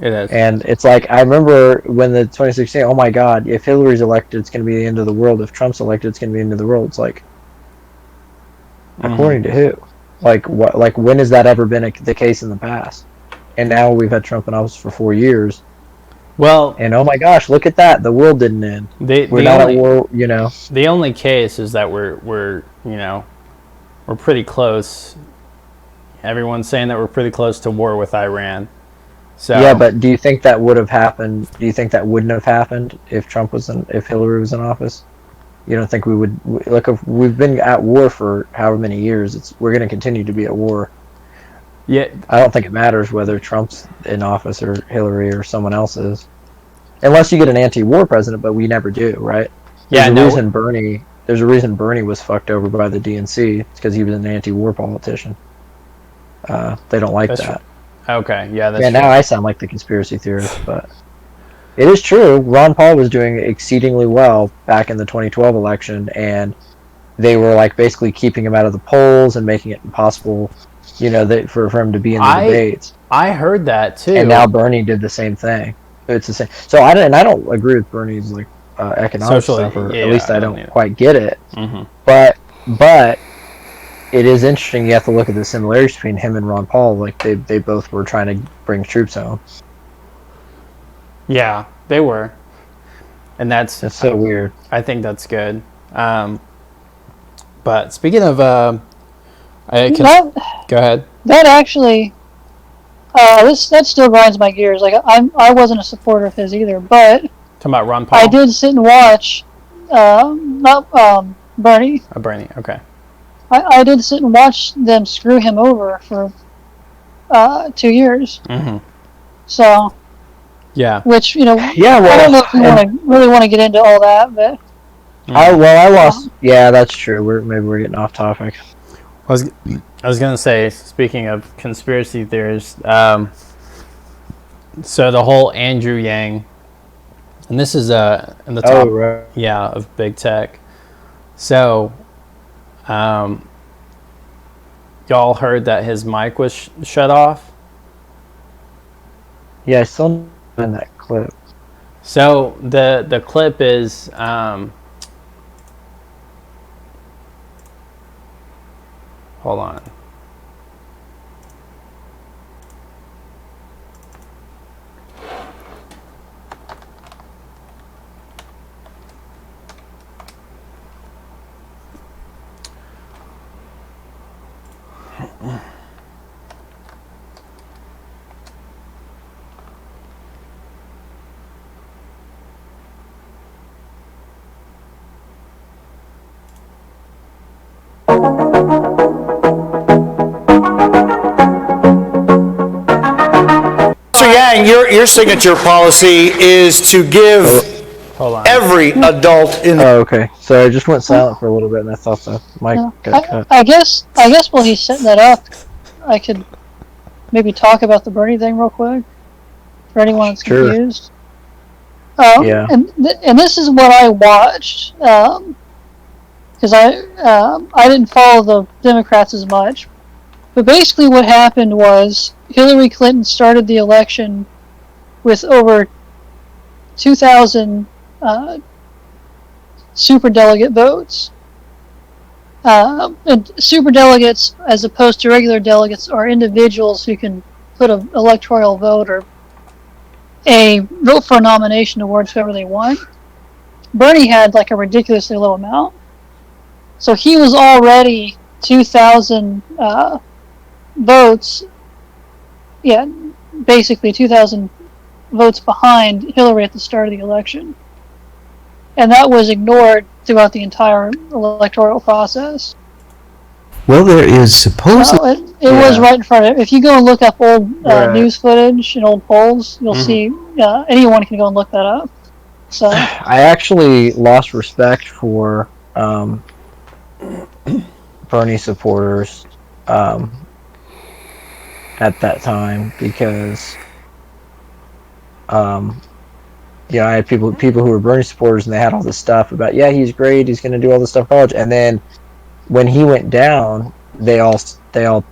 Speaker 1: It is.
Speaker 2: And it's like, I remember when the 2016, oh my God, if Hillary's elected, it's going to be the end of the world. If Trump's elected, it's going to be the end of the world. It's like, according to who? Like, what? Like, when has that ever been the case in the past? And now we've had Trump in office for 4 years.
Speaker 1: Well,
Speaker 2: And oh my gosh, look at that. The world didn't end. We're not at war,
Speaker 1: The only case is that we're pretty close. Everyone's saying that we're pretty close to war with Iran. So
Speaker 2: Yeah, but do you think that would have happened? Do you think that wouldn't have happened if if Hillary was in office? You don't think we would? Look, if we've been at war for however many years, we're going to continue to be at war.
Speaker 1: yeah,
Speaker 2: I don't think it matters whether Trump's in office or Hillary or someone else is, unless you get an anti-war president. But we never do, right?
Speaker 1: Yeah,
Speaker 2: There's a reason Bernie was fucked over by the DNC. It's because he was an anti-war politician. They don't like
Speaker 1: That's
Speaker 2: that.
Speaker 1: okay, yeah, that's
Speaker 2: Yeah,
Speaker 1: true.
Speaker 2: now I sound like the conspiracy theorist, but it is true. Ron Paul was doing exceedingly well back in the 2012 election, and they were like basically keeping him out of the polls and making it impossible, for him to be in the debates.
Speaker 1: I heard that too.
Speaker 2: And now Bernie did the same thing. It's the same. So I don't agree with Bernie's economic
Speaker 1: Socially,
Speaker 2: stuff, or
Speaker 1: yeah,
Speaker 2: at least
Speaker 1: I
Speaker 2: I
Speaker 1: don't
Speaker 2: don't
Speaker 1: either.
Speaker 2: quite get it.
Speaker 1: Mm-hmm.
Speaker 2: But it is interesting. You have to look at the similarities between him and Ron Paul. Like they both were trying to bring troops home.
Speaker 1: Yeah, they were, and
Speaker 2: That's so weird.
Speaker 1: I think that's good. But speaking of, go ahead.
Speaker 3: That actually, that still grinds my gears. Like I wasn't a supporter of his either, but
Speaker 1: Talking about Ron Paul.
Speaker 3: I did sit and watch. Not Bernie.
Speaker 1: Bernie. Okay.
Speaker 3: I did sit and watch them screw him over for 2 years.
Speaker 1: Mm-hmm.
Speaker 3: So,
Speaker 1: Yeah.
Speaker 3: which
Speaker 2: Yeah,
Speaker 3: I don't know if you
Speaker 2: and
Speaker 3: really want to get into all that, but
Speaker 2: I lost. Yeah, that's true. Maybe we're getting off topic.
Speaker 1: I was gonna say, speaking of conspiracy theories, so the whole Andrew Yang, and this is in the top,
Speaker 2: right.
Speaker 1: yeah, of big tech. So, y'all heard that his mic was shut off.
Speaker 2: Yeah, I still in that clip.
Speaker 1: So the clip is hold on.
Speaker 5: So Yang, your signature policy is to give
Speaker 1: Hold on.
Speaker 5: every adult in
Speaker 2: Oh, okay. So I just went silent for a little bit, and I thought the mic
Speaker 3: No,
Speaker 2: got cut.
Speaker 3: I guess while he's setting that up, I could maybe talk about the Bernie thing real quick for anyone that's
Speaker 2: Sure.
Speaker 3: confused.
Speaker 2: Yeah.
Speaker 3: And this is what I watched because I didn't follow the Democrats as much, but basically what happened was Hillary Clinton started the election with over 2,000 superdelegate votes. And superdelegates, as opposed to regular delegates, are individuals who can put an electoral vote or a vote for a nomination towards whoever they want. Bernie had like a ridiculously low amount. So he was already 2,000 votes, yeah, basically 2,000 votes behind Hillary at the start of the election. And that was ignored throughout the entire electoral process.
Speaker 6: Well, there is supposedly.
Speaker 3: So it was right in front of it. If you go and look up old
Speaker 2: Right.
Speaker 3: news footage and old polls, you'll see anyone can go and look that up. So
Speaker 2: I actually lost respect for Bernie supporters at that time because I had people who were Bernie supporters, and they had all this stuff about, yeah, he's great, he's going to do all this stuff in college, and then when he went down, they all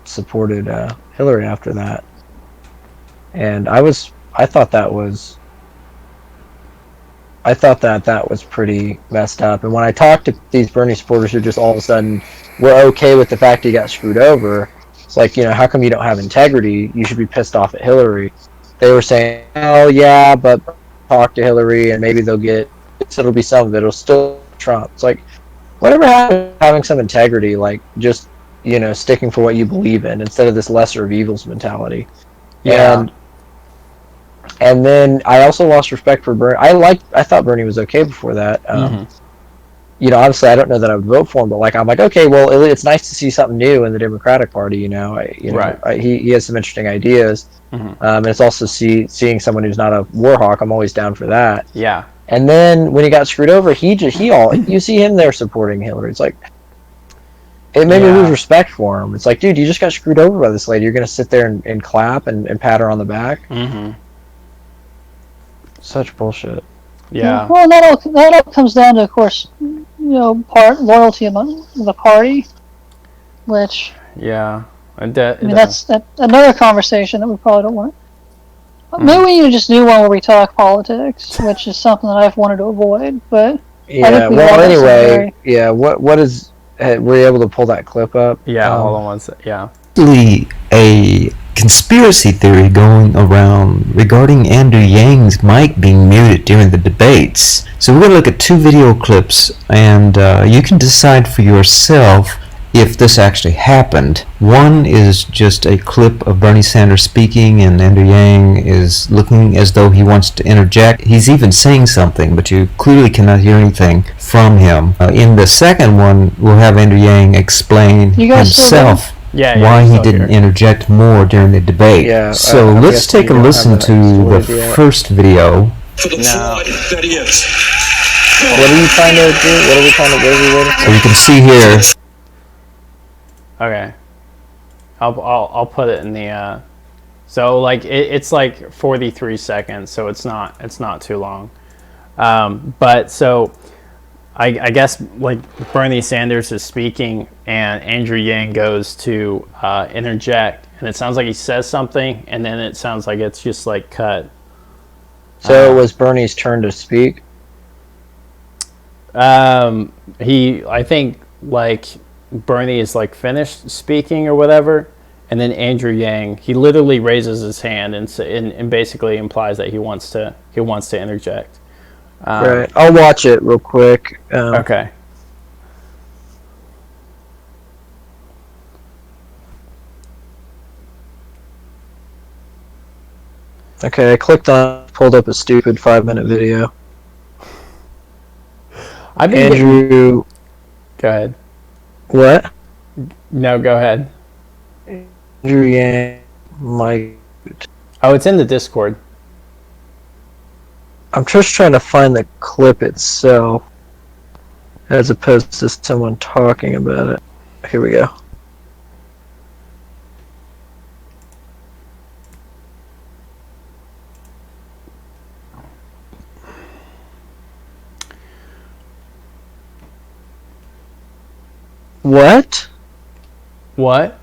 Speaker 2: supported Hillary after that, and I thought that was pretty messed up. And when I talked to these Bernie supporters who just all of a sudden were okay with the fact he got screwed over, it's like, how come you don't have integrity? You should be pissed off at Hillary. They were saying, oh yeah, but talk to Hillary and maybe they'll get, it'll be some of it, it'll still be Trump. It's like, whatever happened to having some integrity, like just, sticking for what you believe in instead of this lesser of evils mentality.
Speaker 1: Yeah.
Speaker 2: And then I also lost respect for Bernie. I thought Bernie was okay before that. Obviously I don't know that I would vote for him, but I'm like, okay, well, it's nice to see something new in the Democratic Party.
Speaker 1: Right.
Speaker 2: He has some interesting ideas, and it's also seeing someone who's not a war hawk. I'm always down for that.
Speaker 1: Yeah.
Speaker 2: And then when he got screwed over, you see him there supporting Hillary. It's like, it made me lose respect for him. It's like, dude, you just got screwed over by this lady. You're gonna sit there and clap and pat her on the back. Such bullshit.
Speaker 1: Yeah.
Speaker 3: well, that all comes down to, of course, part loyalty among the party, which
Speaker 1: Yeah.
Speaker 3: that's another conversation that we probably don't want. Maybe we need to just do one where we talk politics, which is something that I've wanted to avoid. But
Speaker 2: Yeah.
Speaker 3: we
Speaker 2: Well,
Speaker 3: all got some
Speaker 2: anyway, yeah. What is? Were you able to pull that clip up?
Speaker 1: Yeah. Hold on one sec. Yeah.
Speaker 6: A conspiracy theory going around regarding Andrew Yang's mic being muted during the debates. So we're going to look at two video clips, and you can decide for yourself if this actually happened. One is just a clip of Bernie Sanders speaking, and Andrew Yang is looking as though he wants to interject. He's even saying something, but you clearly cannot hear anything from him. In the second one, we'll have Andrew Yang explain
Speaker 3: You guys still
Speaker 6: himself
Speaker 1: Yeah.
Speaker 6: why he
Speaker 1: still
Speaker 6: didn't
Speaker 1: here.
Speaker 6: interject more during the debate.
Speaker 2: Yeah,
Speaker 6: So
Speaker 2: I
Speaker 6: let's
Speaker 2: guess
Speaker 6: take
Speaker 2: you
Speaker 6: a
Speaker 2: don't
Speaker 6: listen
Speaker 2: have
Speaker 6: to
Speaker 2: that
Speaker 6: the
Speaker 2: story yet.
Speaker 6: first video.
Speaker 7: For the
Speaker 1: No.
Speaker 7: fraud that he is.
Speaker 2: What are you trying to do? What are we trying to do?
Speaker 6: So you can see here.
Speaker 1: Okay. I'll put it in the so like it's like 43 seconds, so it's not too long. But so I guess like Bernie Sanders is speaking and Andrew Yang goes to interject, and it sounds like he says something, and then it sounds like it's just like cut.
Speaker 2: So it was Bernie's turn to speak.
Speaker 1: I think like Bernie is like finished speaking or whatever, and then Andrew Yang, he literally raises his hand and basically implies that he wants to interject.
Speaker 2: Right. I'll watch it real quick.
Speaker 1: Okay.
Speaker 2: Okay, I clicked on, pulled up a stupid 5-minute video.
Speaker 1: I've been getting-
Speaker 2: Andrew,
Speaker 1: Go ahead.
Speaker 2: what?
Speaker 1: No, go ahead.
Speaker 2: Andrew Yang, Mike.
Speaker 1: Oh, it's in the Discord.
Speaker 2: I'm just trying to find the clip itself, as opposed to someone talking about it. Here we go. What?
Speaker 1: What?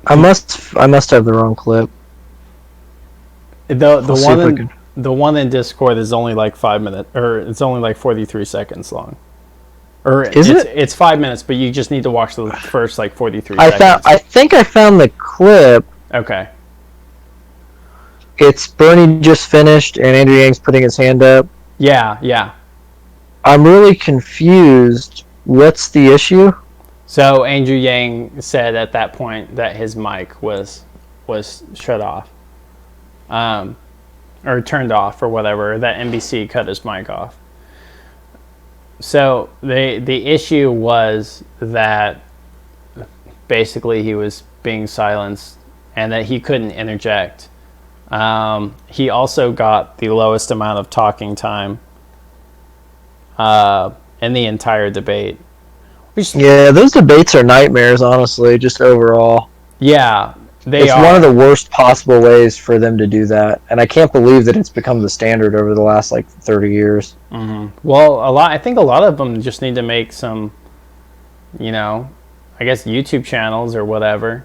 Speaker 2: I must have the wrong clip.
Speaker 1: The
Speaker 2: I'll see if I can-
Speaker 1: the one in Discord is only like 5 minutes, or it's only like 43 seconds long. Or
Speaker 2: Is it?
Speaker 1: It's 5 minutes, but you just need to watch the first like 43
Speaker 2: I
Speaker 1: seconds.
Speaker 2: think I found the clip.
Speaker 1: Okay.
Speaker 2: It's Bernie just finished and Andrew Yang's putting his hand up.
Speaker 1: Yeah.
Speaker 2: I'm really confused. What's the issue?
Speaker 1: So Andrew Yang said at that point that his mic was shut off, or turned off or whatever. That NBC cut his mic off. So the issue was that basically he was being silenced and that he couldn't interject. He also got the lowest amount of talking time in the entire debate.
Speaker 2: Yeah, those debates are nightmares, honestly, just overall.
Speaker 1: Yeah,
Speaker 2: It's one of the worst possible ways for them to do that. And I can't believe that it's become the standard over the last, 30 years.
Speaker 1: Well, I think a lot of them just need to make some, I guess YouTube channels or whatever.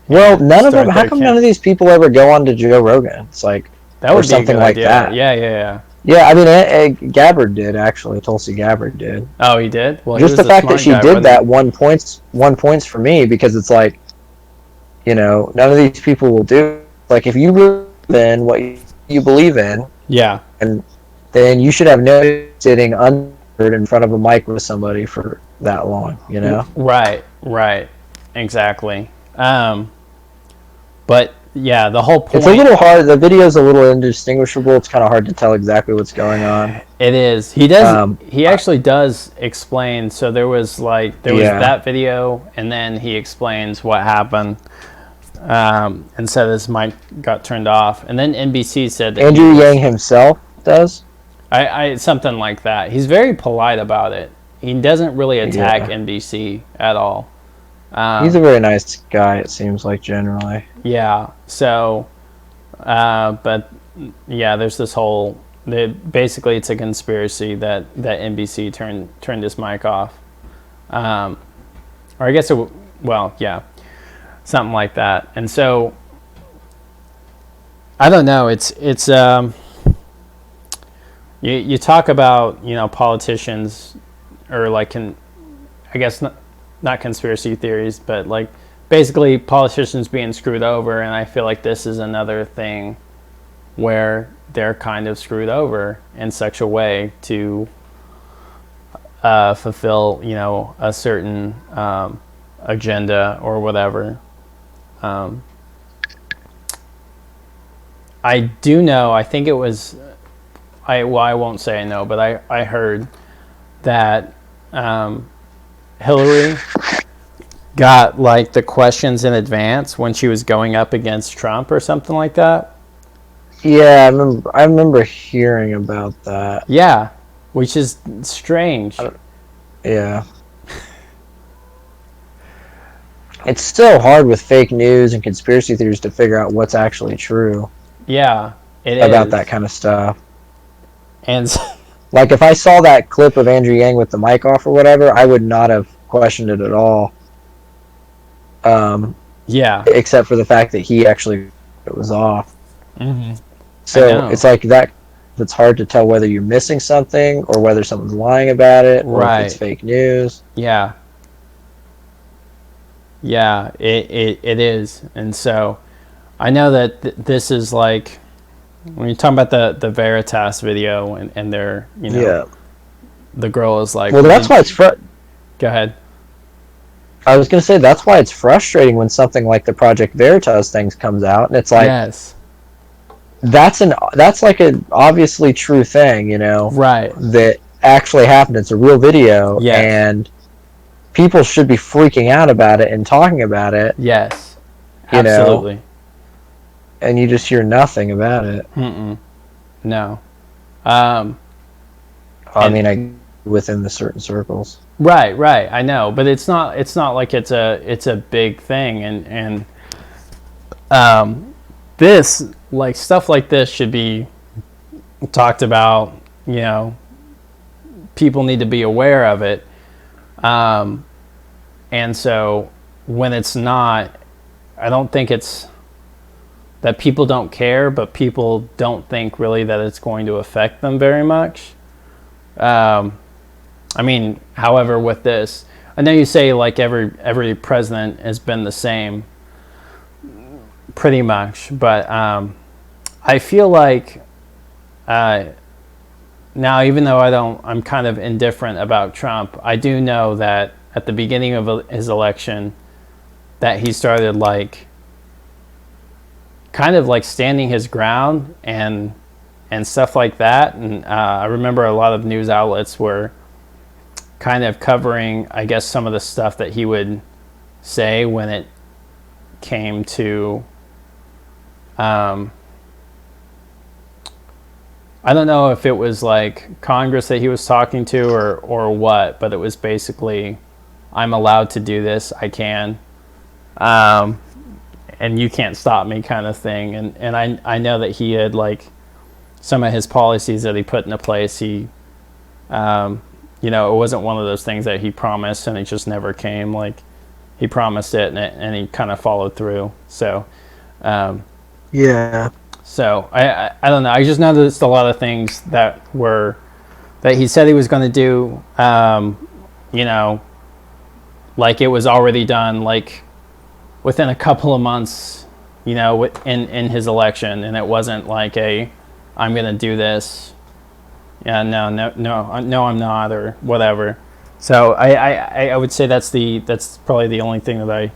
Speaker 2: Well, none of
Speaker 1: Start
Speaker 2: them. How
Speaker 1: their
Speaker 2: come
Speaker 1: camp-
Speaker 2: none of these people ever go on to Joe Rogan? It's like,
Speaker 1: That
Speaker 2: or
Speaker 1: would be
Speaker 2: something
Speaker 1: a good
Speaker 2: like
Speaker 1: idea.
Speaker 2: that.
Speaker 1: Yeah.
Speaker 2: Yeah, I mean, Gabbard did, actually. Tulsi Gabbard did.
Speaker 1: Oh, he did? Well, he
Speaker 2: Just
Speaker 1: was
Speaker 2: the
Speaker 1: a
Speaker 2: fact that
Speaker 1: smart
Speaker 2: she
Speaker 1: guy,
Speaker 2: did
Speaker 1: wasn't
Speaker 2: that
Speaker 1: he?
Speaker 2: won points for me, because it's like, none of these people will do. Like, if you believe in what you believe in,
Speaker 1: Yeah.
Speaker 2: and then you should have no sitting unheard in front of a mic with somebody for that long,
Speaker 1: Right. Exactly. But yeah, the whole point.
Speaker 2: It's a little hard. The video's a little indistinguishable. It's kind of hard to tell exactly what's going on.
Speaker 1: It is. He does.
Speaker 2: Um,
Speaker 1: He actually does explain. So there was
Speaker 2: Yeah.
Speaker 1: that video, and then he explains what happened, and said his mic got turned off, and then NBC said that
Speaker 2: Andrew Yang himself does.
Speaker 1: I something like that. He's very polite about it. He doesn't really attack
Speaker 2: Yeah.
Speaker 1: NBC at all.
Speaker 2: He's a very nice guy, it seems like, generally.
Speaker 1: Yeah. So, but yeah, there's this whole. Basically, it's a conspiracy that NBC turned his mic off, or I guess yeah, something like that. And so, I don't know. It's you talk about politicians, or I guess not conspiracy theories, but basically politicians being screwed over, and I feel like this is another thing where they're kind of screwed over in such a way to fulfill a certain agenda or whatever. I do know, I think it was I won't say I know, but I heard that Hillary got the questions in advance when she was going up against Trump or something like that.
Speaker 2: Yeah, I remember hearing about that.
Speaker 1: Yeah, which is strange.
Speaker 2: Yeah. It's still hard with fake news and conspiracy theories to figure out what's actually true
Speaker 1: Yeah, it
Speaker 2: about
Speaker 1: is.
Speaker 2: that kind of stuff.
Speaker 1: And
Speaker 2: Like, if I saw that clip of Andrew Yang with the mic off or whatever, I would not have questioned it at all.
Speaker 1: yeah,
Speaker 2: Except for the fact that he actually it was off. So
Speaker 1: know.
Speaker 2: it's like that. It's hard to tell whether you're missing something or whether someone's lying about it or if it's
Speaker 1: Right.
Speaker 2: fake news.
Speaker 1: Yeah. Yeah, it is. And so I know that this is like, when you're talking about the Veritas video and they're,
Speaker 2: Yeah.
Speaker 1: the girl is like,
Speaker 2: Well, that's why it's
Speaker 1: go ahead.
Speaker 2: I was gonna say that's why it's frustrating when something like the Project Veritas things comes out, and it's like
Speaker 1: Yes.
Speaker 2: that's like an obviously true thing,
Speaker 1: Right.
Speaker 2: that actually happened. It's a real video,
Speaker 1: Yes.
Speaker 2: and people should be freaking out about it and talking about it,
Speaker 1: Yes.
Speaker 2: You know.
Speaker 1: Absolutely.
Speaker 2: and you just hear nothing about it.
Speaker 1: Mm-mm. No.
Speaker 2: I mean, within the certain circles.
Speaker 1: Right, I know, but it's not like it's a big thing, and this, like, stuff like this should be talked about. People need to be aware of it, and so when it's not, I don't think it's that people don't care, but people don't think really that it's going to affect them very much. I mean, however, with this, I know you say like every president has been the same, pretty much, but I feel like now, even though I'm kind of indifferent about Trump, I do know that at the beginning of his election, that he started like kind of like standing his ground and stuff like that, and I remember a lot of news outlets were kind of covering, I guess, some of the stuff that he would say when it came to, I don't know if it was like Congress that he was talking to or what, but it was basically, I'm allowed to do this, I can, and you can't stop me, kind of thing. And I know that he had like some of his policies that he put into place, he it wasn't one of those things that he promised and it just never came. Like, he promised it and he kind of followed through. So,
Speaker 2: Yeah.
Speaker 1: so I don't know. I just noticed a lot of things that he said he was going to do, like it was already done, like within a couple of months, in his election. And it wasn't like I'm going to do this. Yeah, no, I'm not, or whatever. So I would say that's probably the only thing that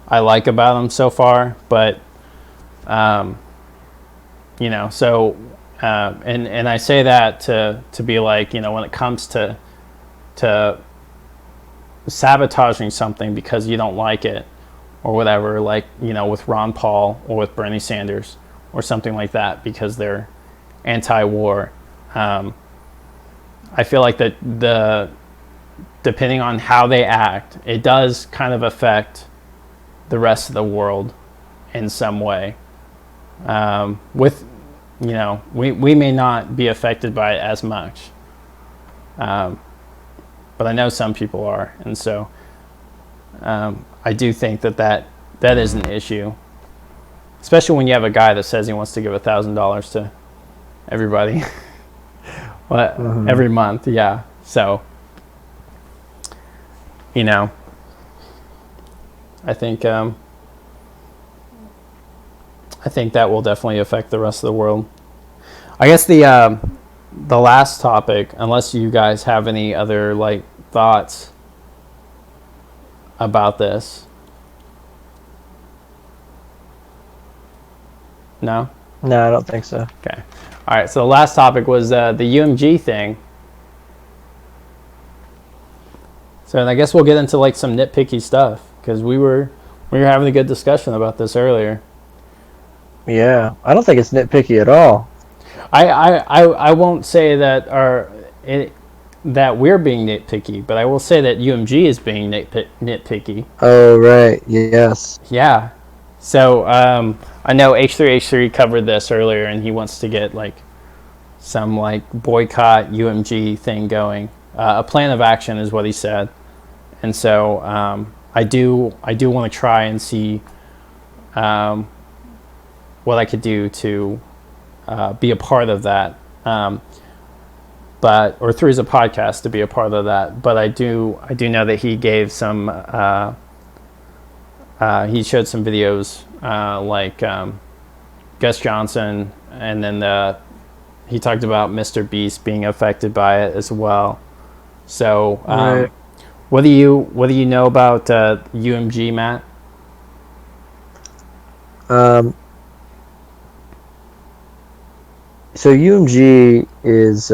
Speaker 1: I like about him so far. But so and I say that to be like, when it comes to sabotaging something because you don't like it or whatever, like with Ron Paul or with Bernie Sanders or something like that because they're anti-war. I feel like that depending on how they act, it does kind of affect the rest of the world in some way. We may not be affected by it as much, but I know some people are, and so I do think that is an issue, especially when you have a guy that says he wants to give $1,000 to everybody. Every month, yeah. So, I think that will definitely affect the rest of the world. I guess the last topic, unless you guys have any other like thoughts about this. No?
Speaker 2: No, I don't think so.
Speaker 1: Okay. All right, so the last topic was the UMG thing. So, and I guess we'll get into like some nitpicky stuff because we were having a good discussion about this earlier.
Speaker 2: Yeah, I don't think it's nitpicky at all.
Speaker 1: I won't say that that we're being nitpicky, but I will say that UMG is being nitpicky.
Speaker 2: Oh, right. Yes.
Speaker 1: Yeah. So I know H3H3 covered this earlier, and he wants to get like some like boycott UMG thing going. A plan of action is what he said, and so I do want to try and see what I could do to be a part of that. But or through the podcast to be a part of that. But I do know that he gave some. He showed some videos like Gus Johnson, and then he talked about Mr. Beast being affected by it as well. So,
Speaker 2: Right.
Speaker 1: what do you know about UMG, Matt?
Speaker 2: So UMG is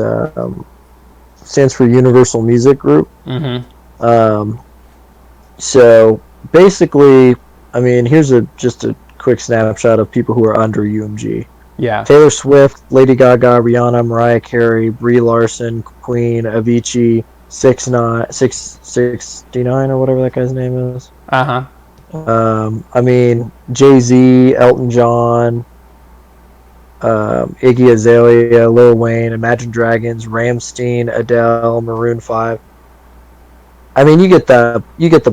Speaker 2: stands for Universal Music Group.
Speaker 1: Mm-hmm.
Speaker 2: So basically, I mean, here's just a quick snapshot of people who are under UMG:
Speaker 1: Yeah.
Speaker 2: Taylor Swift, Lady Gaga, Rihanna, Mariah Carey, Brie Larson, Queen, Avicii, 669 or whatever that guy's name is.
Speaker 1: Uh huh.
Speaker 2: I mean, Jay-Z, Elton John, Iggy Azalea, Lil Wayne, Imagine Dragons, Rammstein, Adele, Maroon 5. I mean, you get the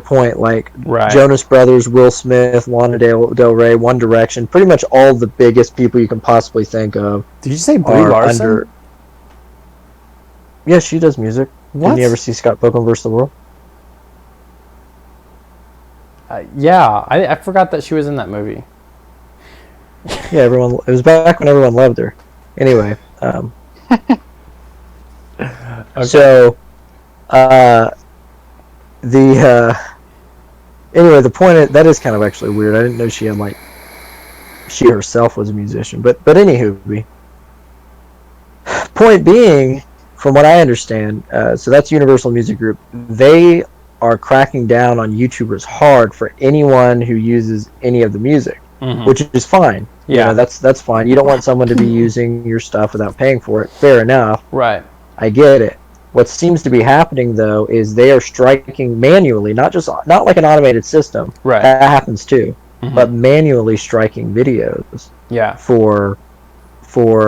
Speaker 2: point. Like
Speaker 1: Right.
Speaker 2: Jonas Brothers, Will Smith, Lana Del Rey, One Direction, pretty much all the biggest people you can possibly think of
Speaker 1: Did you say Brie
Speaker 2: are
Speaker 1: Larson?
Speaker 2: under. Yeah, she does music.
Speaker 1: What?
Speaker 2: Didn't you ever see Scott Pilgrim vs. the World?
Speaker 1: Yeah, I forgot that she was in that movie.
Speaker 2: Yeah, everyone. It was back when everyone loved her. Anyway, so anyway, the point that is kind of actually weird. I didn't know she had she herself was a musician, but anywho, point being, from what I understand, so that's Universal Music Group. They are cracking down on YouTubers hard for anyone who uses any of the music, which is fine.
Speaker 1: Yeah.
Speaker 2: You know, that's fine. You don't want someone to be using your stuff without paying for it. Fair enough.
Speaker 1: Right.
Speaker 2: I get it. What seems to be happening though is they are striking manually, not like an automated system.
Speaker 1: Right.
Speaker 2: That happens too, but manually striking videos
Speaker 1: Yeah.
Speaker 2: for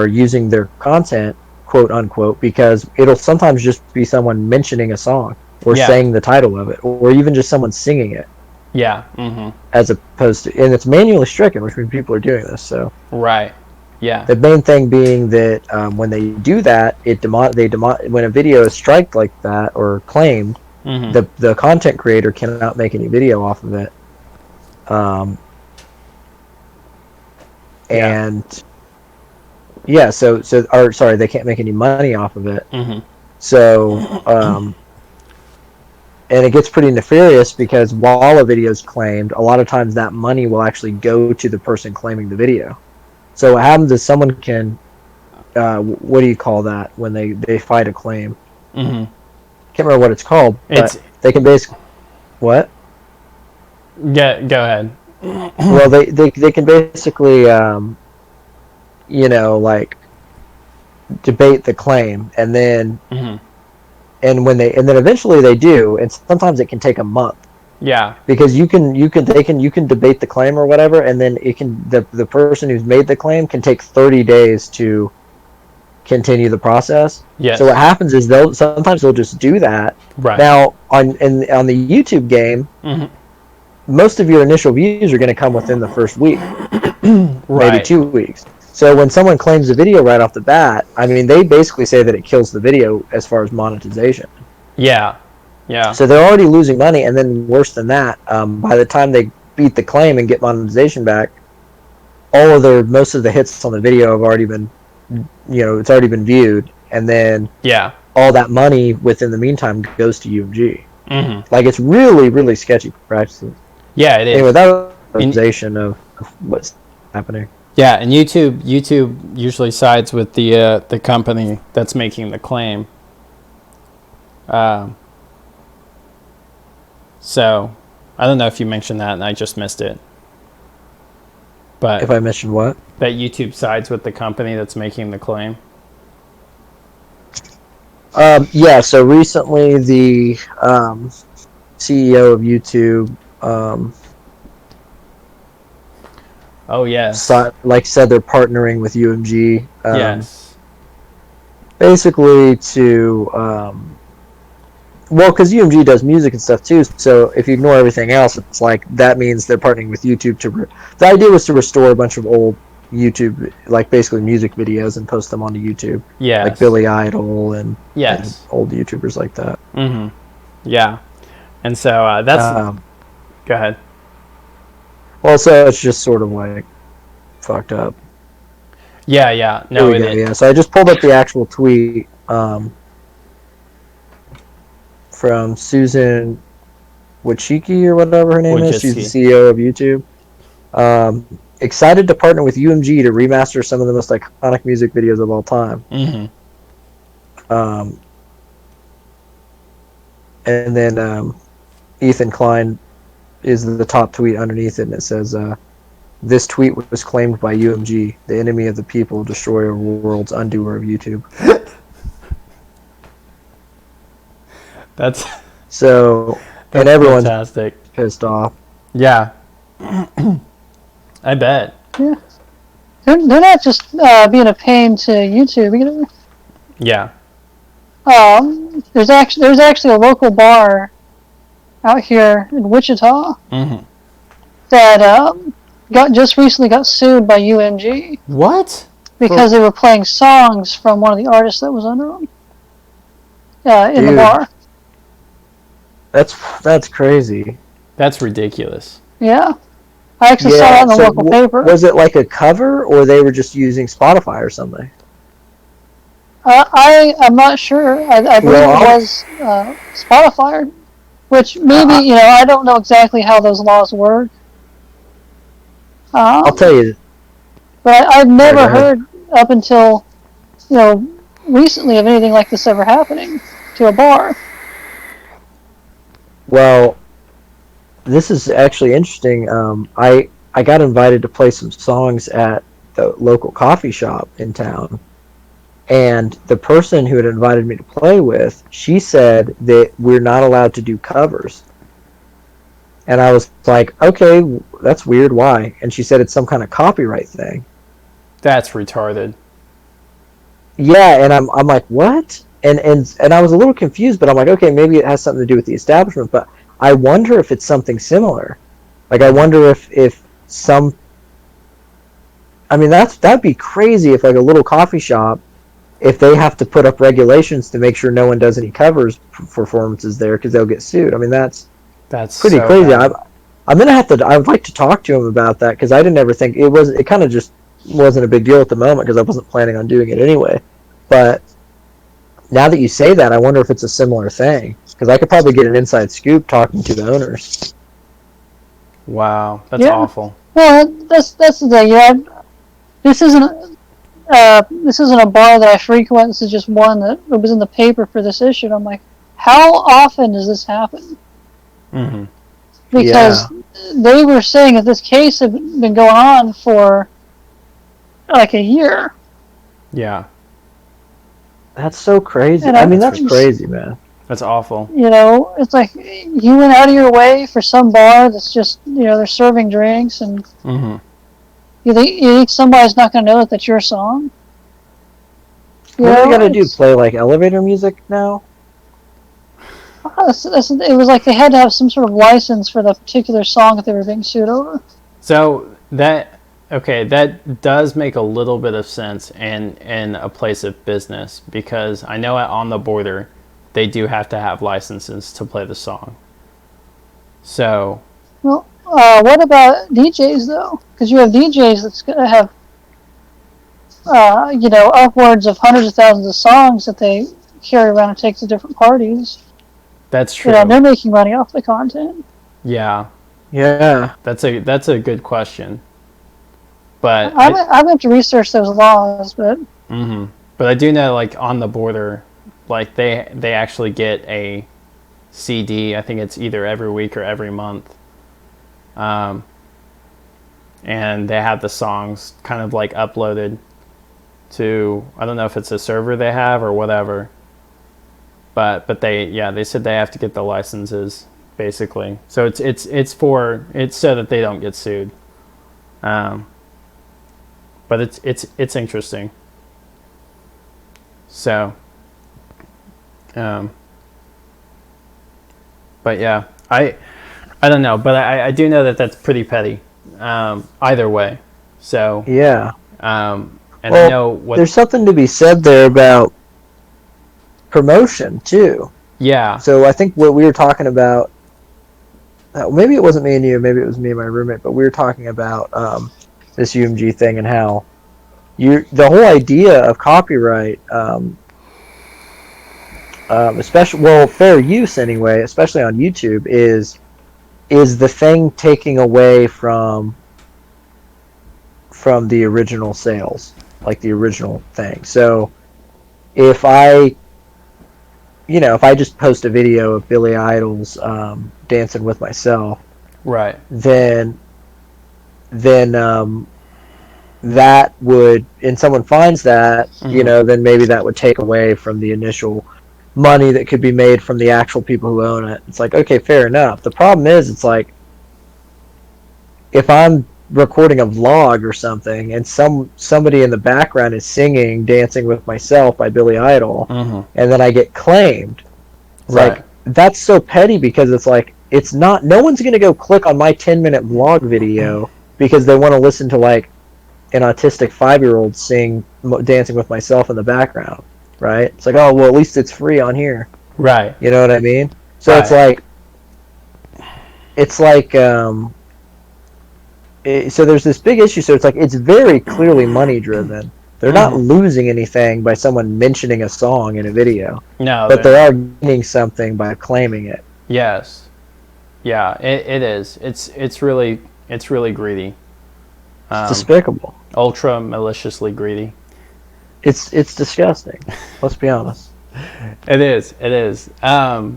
Speaker 2: using their content, quote unquote, because it'll sometimes just be someone mentioning a song or
Speaker 1: Yeah.
Speaker 2: saying the title of it, or even just someone singing it,
Speaker 1: Yeah. Mm-hmm.
Speaker 2: as opposed to, and it's manually stricken, which means people are doing this. So
Speaker 1: Right. Yeah.
Speaker 2: the main thing being that when they do that, when a video is striked like that or claimed, the content creator cannot make any video off of it. And yeah, so or sorry, they can't make any money off of it. So and it gets pretty nefarious because while a video is claimed, a lot of times that money will actually go to the person claiming the video. So what happens is someone can, what do you call that when they fight a claim? Can't remember what it's called. But they can basically, what?
Speaker 1: Go ahead.
Speaker 2: Well, they can basically, debate the claim, and then and then eventually they do, and sometimes it can take a month.
Speaker 1: Yeah.
Speaker 2: Because you can debate the claim or whatever, and then the person who's made the claim can take 30 days to continue the process.
Speaker 1: Yes.
Speaker 2: So what happens is sometimes they'll just do that.
Speaker 1: Right.
Speaker 2: Now on the YouTube game, most of your initial views are going to come within the first week, maybe 2 weeks. So when someone claims a video right off the bat, I mean, they basically say that it kills the video as far as monetization.
Speaker 1: Yeah. Yeah.
Speaker 2: So they're already losing money, and then worse than that, by the time they beat the claim and get monetization back, most of the hits on the video have already been, it's already been viewed, and then all that money within the meantime goes to UMG. Like, it's really, really sketchy practices.
Speaker 1: Yeah, it is.
Speaker 2: Anyway, that was monetization of what's happening.
Speaker 1: Yeah, and YouTube usually sides with the company that's making the claim. So, I don't know if you mentioned that and I just missed it. But
Speaker 2: If I mentioned what?
Speaker 1: that YouTube sides with the company that's making the claim.
Speaker 2: Yeah, so recently the CEO of YouTube
Speaker 1: Oh, yes.
Speaker 2: said they're partnering with UMG.
Speaker 1: Yes.
Speaker 2: Basically to because UMG does music and stuff too, so if you ignore everything else, it's like that means they're partnering with YouTube the idea was to restore a bunch of old YouTube, like basically music videos, and post them onto YouTube.
Speaker 1: Yes.
Speaker 2: Like Billy Idol and
Speaker 1: Yes.
Speaker 2: old YouTubers like that.
Speaker 1: Yeah. And so that's. Go ahead.
Speaker 2: Well, so it's just sort of like fucked up.
Speaker 1: Yeah, yeah.
Speaker 2: There
Speaker 1: No,
Speaker 2: we go, yeah. So I just pulled up the actual tweet from Susan Wojcicki or whatever her name is. She's the
Speaker 1: Wojcicki.
Speaker 2: CEO of YouTube. Excited to partner with UMG to remaster some of the most iconic music videos of all time. And then Ethan Klein is the top tweet underneath it, and it says, "This tweet was claimed by UMG, the enemy of the people, destroyer of worlds, undoer of YouTube."
Speaker 1: That's
Speaker 2: So, and everyone's
Speaker 1: fantastic.
Speaker 2: pissed off.
Speaker 1: Yeah. I bet.
Speaker 3: Yeah. They're not just being a pain to YouTube.
Speaker 1: Yeah.
Speaker 3: There's actually a local bar out here in Wichita that just recently got sued by UMG
Speaker 1: What?
Speaker 3: because they were playing songs from one of the artists that was under them in the
Speaker 2: Dude.
Speaker 3: bar.
Speaker 2: That's crazy.
Speaker 1: That's ridiculous.
Speaker 3: Yeah, I actually saw that in the
Speaker 2: so
Speaker 3: local paper.
Speaker 2: Was it like a cover, or they were just using Spotify or something?
Speaker 3: I'm not sure. I believe it was Spotify, which maybe I don't know exactly how those laws work.
Speaker 2: I'll tell you.
Speaker 3: But I've never
Speaker 2: Go ahead.
Speaker 3: heard up until recently of anything like this ever happening to a bar.
Speaker 2: Well, this is actually interesting. I got invited to play some songs at the local coffee shop in town, and the person who had invited me to play with, she said that we're not allowed to do covers. And I was like, okay, that's weird. Why? And she said it's some kind of copyright thing.
Speaker 1: That's retarded.
Speaker 2: Yeah, and I'm like, what? And I was a little confused, but I'm like, okay, maybe it has something to do with the establishment, but I wonder if it's something similar. Like, I wonder if some. I mean, that'd be crazy if like a little coffee shop, if they have to put up regulations to make sure no one does any covers performances there because they'll get sued. I mean, that's pretty
Speaker 1: so
Speaker 2: crazy.
Speaker 1: bad.
Speaker 2: I'm gonna have to. I would like to talk to him about that because I didn't ever think it was. It kind of just wasn't a big deal at the moment because I wasn't planning on doing it anyway. But now that you say that, I wonder if it's a similar thing because I could probably get an inside scoop talking to the owners.
Speaker 1: Wow, that's
Speaker 3: Yeah.
Speaker 1: awful.
Speaker 3: Well, that's the thing. This isn't a bar that I frequent. This is just one that was in the paper for this issue. And I'm like, how often does this happen? Because they were saying that this case had been going on for like a year.
Speaker 1: Yeah,
Speaker 2: That's so crazy.
Speaker 3: And
Speaker 2: I mean,
Speaker 3: that's
Speaker 2: that's crazy, man.
Speaker 1: that's awful.
Speaker 3: It's like you went out of your way for some bar that's just they're serving drinks, and you think somebody's not going to know that that's your song.
Speaker 2: What are they gonna do? Play like elevator music now?
Speaker 3: It was like they had to have some sort of license for the particular song that they were being sued over.
Speaker 1: So that does make a little bit of sense in a place of business because I know On the Border, they do have to have licenses to play the song. So.
Speaker 3: Well, what about DJs though? Because you have DJs that's going to have, upwards of hundreds of thousands of songs that they carry around and take to different parties.
Speaker 1: That's true.
Speaker 3: They're making money off the content.
Speaker 1: Yeah,
Speaker 2: Yeah.
Speaker 1: that's a good question. But
Speaker 3: I'm going to have to research those laws, but
Speaker 1: but I do know like On the Border, like they actually get a CD. I think it's either every week or every month. And they have the songs kind of like uploaded to, I don't know if it's a server they have or whatever. But they said they have to get the licenses basically. So it's so that they don't get sued. But it's interesting. So but yeah, I don't know, but I do know that that's pretty petty. Either way. So
Speaker 2: Yeah.
Speaker 1: And
Speaker 2: Well,
Speaker 1: I know what.
Speaker 2: there's something to be said there about promotion too.
Speaker 1: Yeah.
Speaker 2: So I think what we were talking about, maybe it wasn't me and you, maybe it was me and my roommate, but we were talking about this UMG thing and how the whole idea of copyright, especially, well, fair use anyway, especially on YouTube, is the thing taking away from the original sales, like the original thing. So if I just post a video of Billy Idol's Dancing with Myself,
Speaker 1: Right.
Speaker 2: then that would, and someone finds that, then maybe that would take away from the initial money that could be made from the actual people who own it. It's like, okay, fair enough. The problem is, it's like, if I'm recording a vlog or something and somebody in the background is singing Dancing with Myself by Billy Idol, and then I get claimed, it's
Speaker 1: Right.
Speaker 2: like, that's so petty, because it's like, it's not, no one's going to go click on my 10-minute vlog video because they want to listen to like an autistic 5-year-old sing Dancing with Myself in the background, right? It's like, oh, well, at least it's free on here.
Speaker 1: Right.
Speaker 2: You know what I mean? So
Speaker 1: Right.
Speaker 2: it's like, so there's this big issue. So it's like, it's very clearly money driven. They're not losing anything by someone mentioning a song in a video,
Speaker 1: No.
Speaker 2: but they are gaining something by claiming it.
Speaker 1: Yes. Yeah. It is. It's really greedy.
Speaker 2: It's despicable.
Speaker 1: Ultra maliciously greedy.
Speaker 2: It's disgusting. Let's be honest.
Speaker 1: It is. It is. I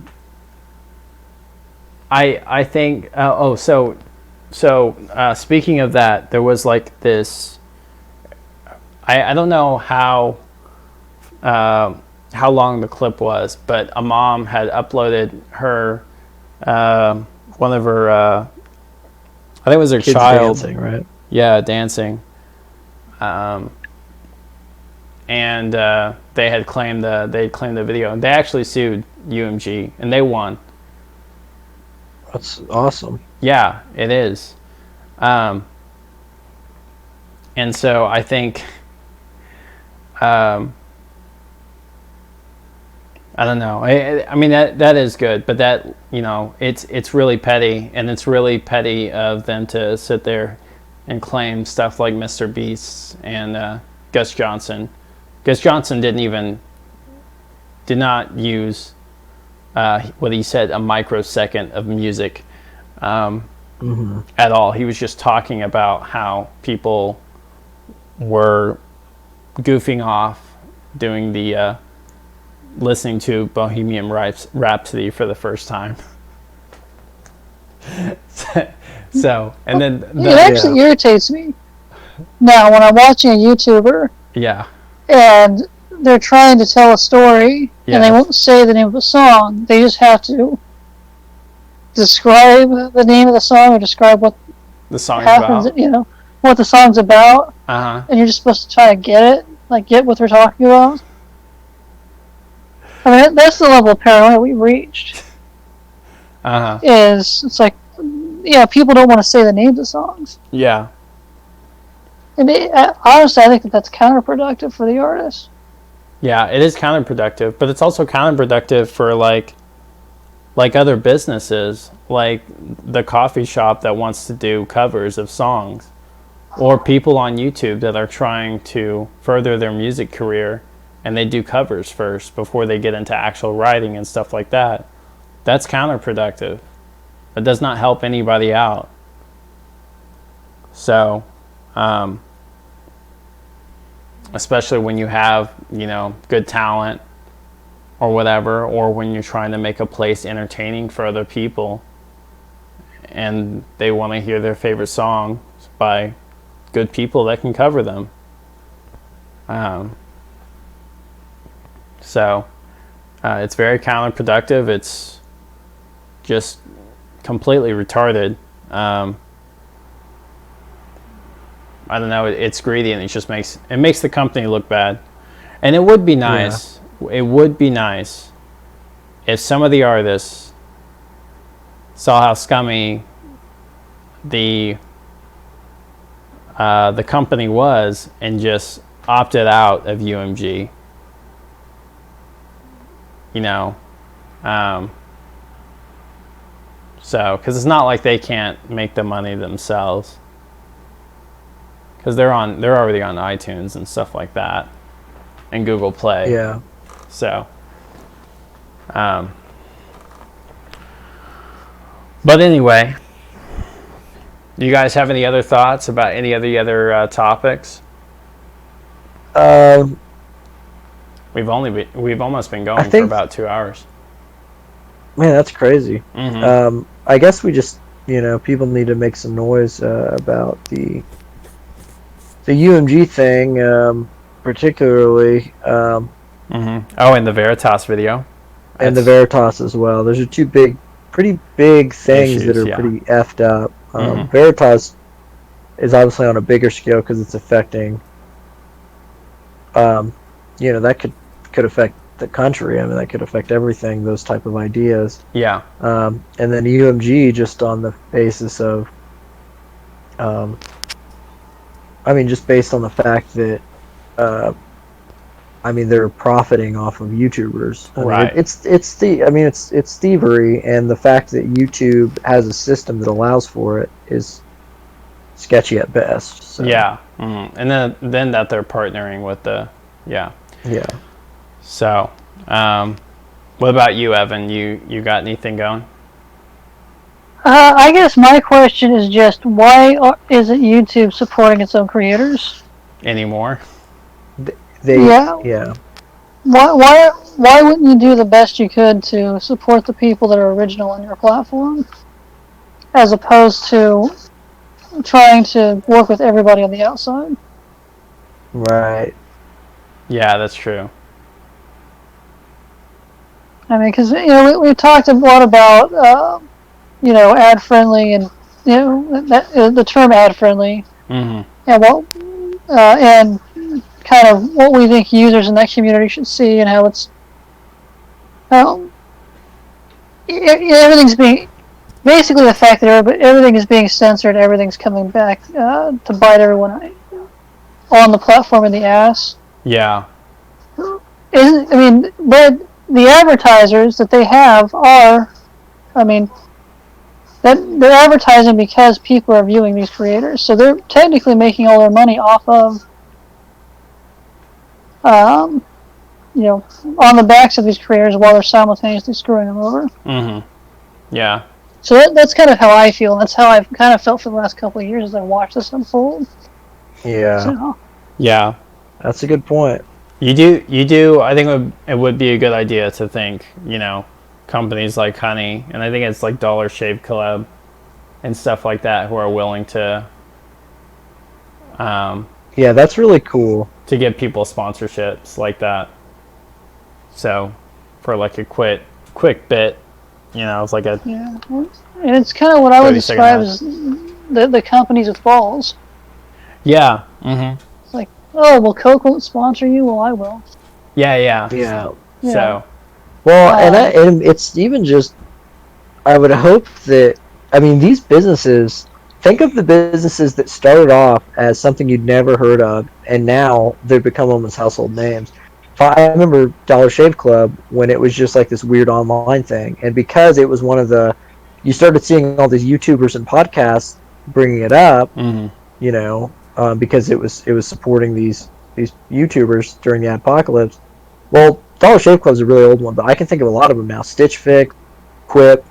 Speaker 1: think. So speaking of that, there was like this. I don't know how long the clip was, but a mom had uploaded her one of her. I think it was her
Speaker 2: Kids
Speaker 1: child.
Speaker 2: dancing, right?
Speaker 1: Yeah, dancing. And they had claimed the video. They actually sued UMG and they won.
Speaker 2: That's awesome.
Speaker 1: Yeah, it is. And so I think, I don't know. I mean that is good, but that, it's really petty, and it's really petty of them to sit there and claim stuff like Mr. Beast and Gus Johnson. Gus Johnson did not use what he said, a microsecond of music at all. He was just talking about how people were goofing off doing the listening to Bohemian Rhapsody for the first time. So, and then
Speaker 3: It actually irritates me now when I'm watching a YouTuber
Speaker 1: yeah,
Speaker 3: and they're trying to tell a story and they
Speaker 1: Yes.
Speaker 3: won't say the name of the song. They just have to describe the name of the song or describe what
Speaker 1: the song's
Speaker 3: happens,
Speaker 1: about.
Speaker 3: what the song's about,
Speaker 1: Uh-huh.
Speaker 3: and you're just supposed to try to get it, like get what they're talking about. I mean, that's the level of paranoia we've reached.
Speaker 1: Uh-huh.
Speaker 3: It's like, people don't want to say the names of songs.
Speaker 1: Yeah.
Speaker 3: And honestly, I think that's counterproductive for the artist.
Speaker 1: Yeah, it is counterproductive, but it's also counterproductive for like other businesses, like the coffee shop that wants to do covers of songs, or people on YouTube that are trying to further their music career and they do covers first before they get into actual writing and stuff like that. That's counterproductive. It does not help anybody out. So, especially when you have, good talent or whatever, or when you're trying to make a place entertaining for other people and they want to hear their favorite songs by good people that can cover them. So it's very counterproductive. It's just completely retarded. I don't know. It's greedy, and it just makes the company look bad. And it would be nice. Yeah. It would be nice if some of the artists saw how scummy the the company was and just opted out of UMG. You know, so because it's not like they can't make the money themselves, because they're already on iTunes and stuff like that, and Google Play.
Speaker 2: Yeah.
Speaker 1: So, but anyway, do you guys have any other thoughts about any of the other topics? We've almost been going for about 2 hours.
Speaker 2: Man, that's crazy.
Speaker 1: Mm-hmm.
Speaker 2: I guess we just, people need to make some noise about the UMG thing, particularly,
Speaker 1: Mm-hmm. Oh, and the Veritas video.
Speaker 2: and the Veritas as well. Those are two pretty big things
Speaker 1: Issues,
Speaker 2: that are
Speaker 1: yeah.
Speaker 2: pretty effed up.
Speaker 1: Mhm.
Speaker 2: Veritas is obviously on a bigger scale because it's affecting, that could affect the country. I mean, that could affect everything. Those type of ideas.
Speaker 1: Yeah.
Speaker 2: And then UMG just on the basis of, just based on the fact that, they're profiting off of YouTubers.
Speaker 1: Right.
Speaker 2: It's thievery, and the fact that YouTube has a system that allows for it is sketchy at best. So,
Speaker 1: Yeah. Mm-hmm. And then that they're partnering with the, yeah.
Speaker 2: Yeah.
Speaker 1: So, what about you, Evan? You got anything going?
Speaker 3: I guess my question is just isn't YouTube supporting its own creators?
Speaker 1: Anymore?
Speaker 2: Yeah.
Speaker 3: Why wouldn't you do the best you could to support the people that are original on your platform, as opposed to trying to work with everybody on the outside?
Speaker 2: Right.
Speaker 1: Yeah, that's true.
Speaker 3: I mean, because we talked a lot about ad friendly and the term ad friendly,
Speaker 1: Mm-hmm.
Speaker 3: and kind of what we think users in that community should see, and how it's everything's being basically the fact that everything is being censored, everything's coming back to bite everyone on the platform in the ass.
Speaker 1: Yeah.
Speaker 3: But the advertisers that they have are, that they're advertising because people are viewing these creators, so they're technically making all their money off of, on the backs of these creators while they're simultaneously screwing them over.
Speaker 1: Mm-hmm. Yeah.
Speaker 3: So that's kind of how I feel. And that's how I've kind of felt for the last couple of years as I watched this unfold.
Speaker 2: Yeah.
Speaker 3: So,
Speaker 1: Yeah.
Speaker 2: That's a good point.
Speaker 1: You do. I think it would be a good idea to think, companies like Honey, and I think it's like Dollar Shave Club and stuff like that, who are willing to,
Speaker 2: Yeah, that's really cool.
Speaker 1: to give people sponsorships like that. So, for like a quick bit, it's like a
Speaker 3: yeah. And it's kind of what I would
Speaker 1: 30-second
Speaker 3: describe
Speaker 1: ad.
Speaker 3: as the companies with balls.
Speaker 1: yeah. Mm-hmm.
Speaker 3: It's like, oh, well, Coke won't sponsor you. Well, I will.
Speaker 1: Yeah.
Speaker 2: Yeah.
Speaker 1: So
Speaker 2: Well, and it's even just, I would hope that, these businesses, think of the businesses that started off as something you'd never heard of, and now they've become almost household names. I remember Dollar Shave Club when it was just like this weird online thing, and because it was you started seeing all these YouTubers and podcasts bringing it up,
Speaker 1: mm-hmm.
Speaker 2: Because it was supporting these YouTubers during the apocalypse. Well, Dollar Shave Club's a really old one, but I can think of a lot of them now. Stitch Fix, Quip,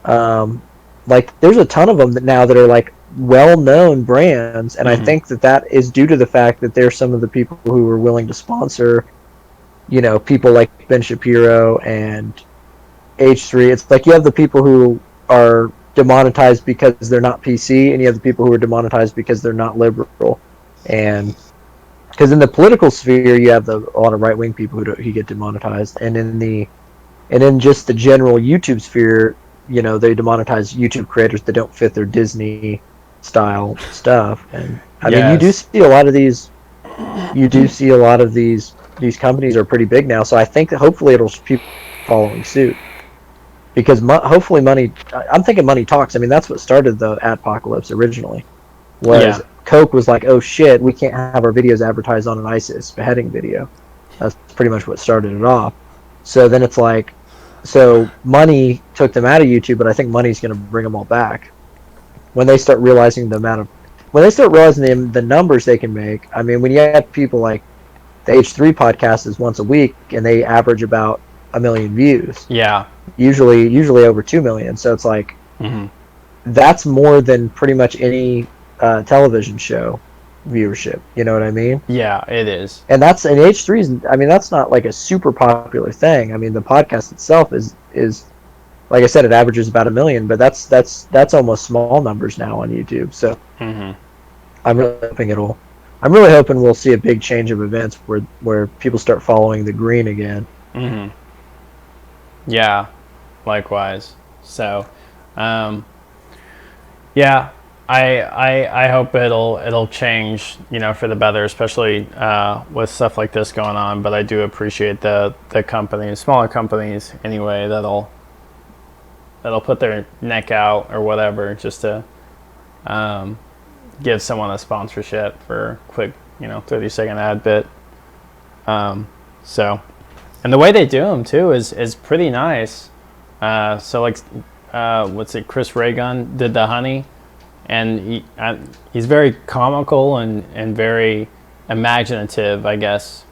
Speaker 2: there's a ton of them that are like well-known brands, and
Speaker 1: Mm-hmm.
Speaker 2: I think that is due to the fact that they're some of the people who were willing to sponsor, people like Ben Shapiro and H3. It's like you have the people who are demonetized because they're not PC, and you have the people who are demonetized because they're not liberal. And because in the political sphere, you have a lot of right-wing people who get demonetized, and in just the general YouTube sphere, they demonetize YouTube creators that don't fit their Disney style stuff. And you do see a lot of these. You do see a lot of these companies are pretty big now. So I think that hopefully it'll keep following suit. Because hopefully money. I'm thinking money talks. That's what started the adpocalypse originally. Was Coke was like, oh shit, we can't have our videos advertised on an ISIS beheading video. That's pretty much what started it off. So then it's like, so money took them out of YouTube, but I think money's going to bring them all back when they start realizing the numbers they can make. I mean, when you have people like the H3 podcast is once a week and they average about 1 million views.
Speaker 1: Yeah.
Speaker 2: Usually over 2 million. So it's like, that's more than pretty much any television show viewership. You know what I mean?
Speaker 1: Yeah, it is.
Speaker 2: And that's an H3's. I mean, that's not like a super popular thing. I mean, the podcast itself is like I said, it averages about 1 million, but that's almost small numbers now on YouTube. So I'm really hoping we'll see a big change of events where people start following the green again.
Speaker 1: Yeah, likewise. So, yeah, I hope it'll change, for the better, especially with stuff like this going on. But I do appreciate the companies, smaller companies anyway, that'll put their neck out or whatever just to give someone a sponsorship for a quick 30-second ad bit. So, and the way they do them too is pretty nice. So like Chris Ray-Gun did the honey, and he's very comical and very imaginative, I guess,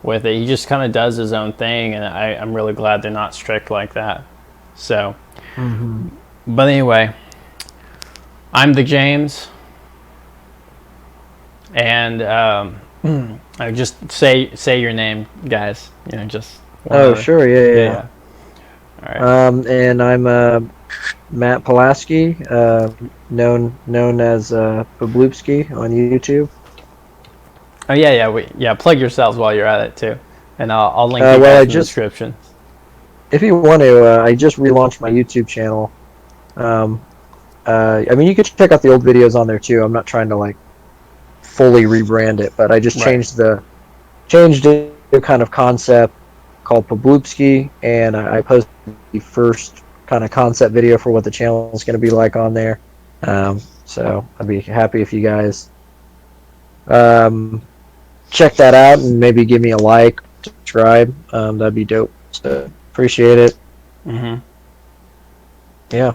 Speaker 1: with it. He just kind of does his own thing, and I'm really glad they're not strict like that. So, but anyway, I'm the James, and I just say your name, guys. Just
Speaker 2: Oh, sure, yeah.
Speaker 1: All right.
Speaker 2: And I'm Matt Pulaski, known as Pabloopski on YouTube.
Speaker 1: Oh yeah. Plug yourselves while you're at it too, and I'll link you guys in the description.
Speaker 2: If you want to, I just relaunched my YouTube channel. I mean, you could check out the old videos on there too. I'm not trying to like fully rebrand it, but I just changed it to kind of concept called Pabloopski, and I posted the first kind of concept video for what the channel is going to be like on there. So I'd be happy if you guys check that out and maybe give me a like, subscribe. That'd be dope. So appreciate it. Yeah.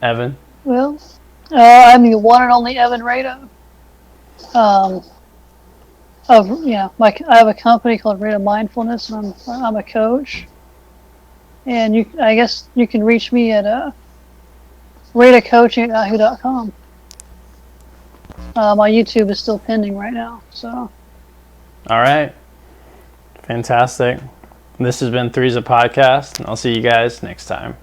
Speaker 1: Evan?
Speaker 3: Well, I'm the one and only Evan Rado. I have a company called Rado Mindfulness, and I'm a coach. And I guess you can reach me at radocoaching@yahoo.com. My YouTube is still pending right now, so.
Speaker 1: All right. Fantastic. This has been Three's a Podcast, and I'll see you guys next time.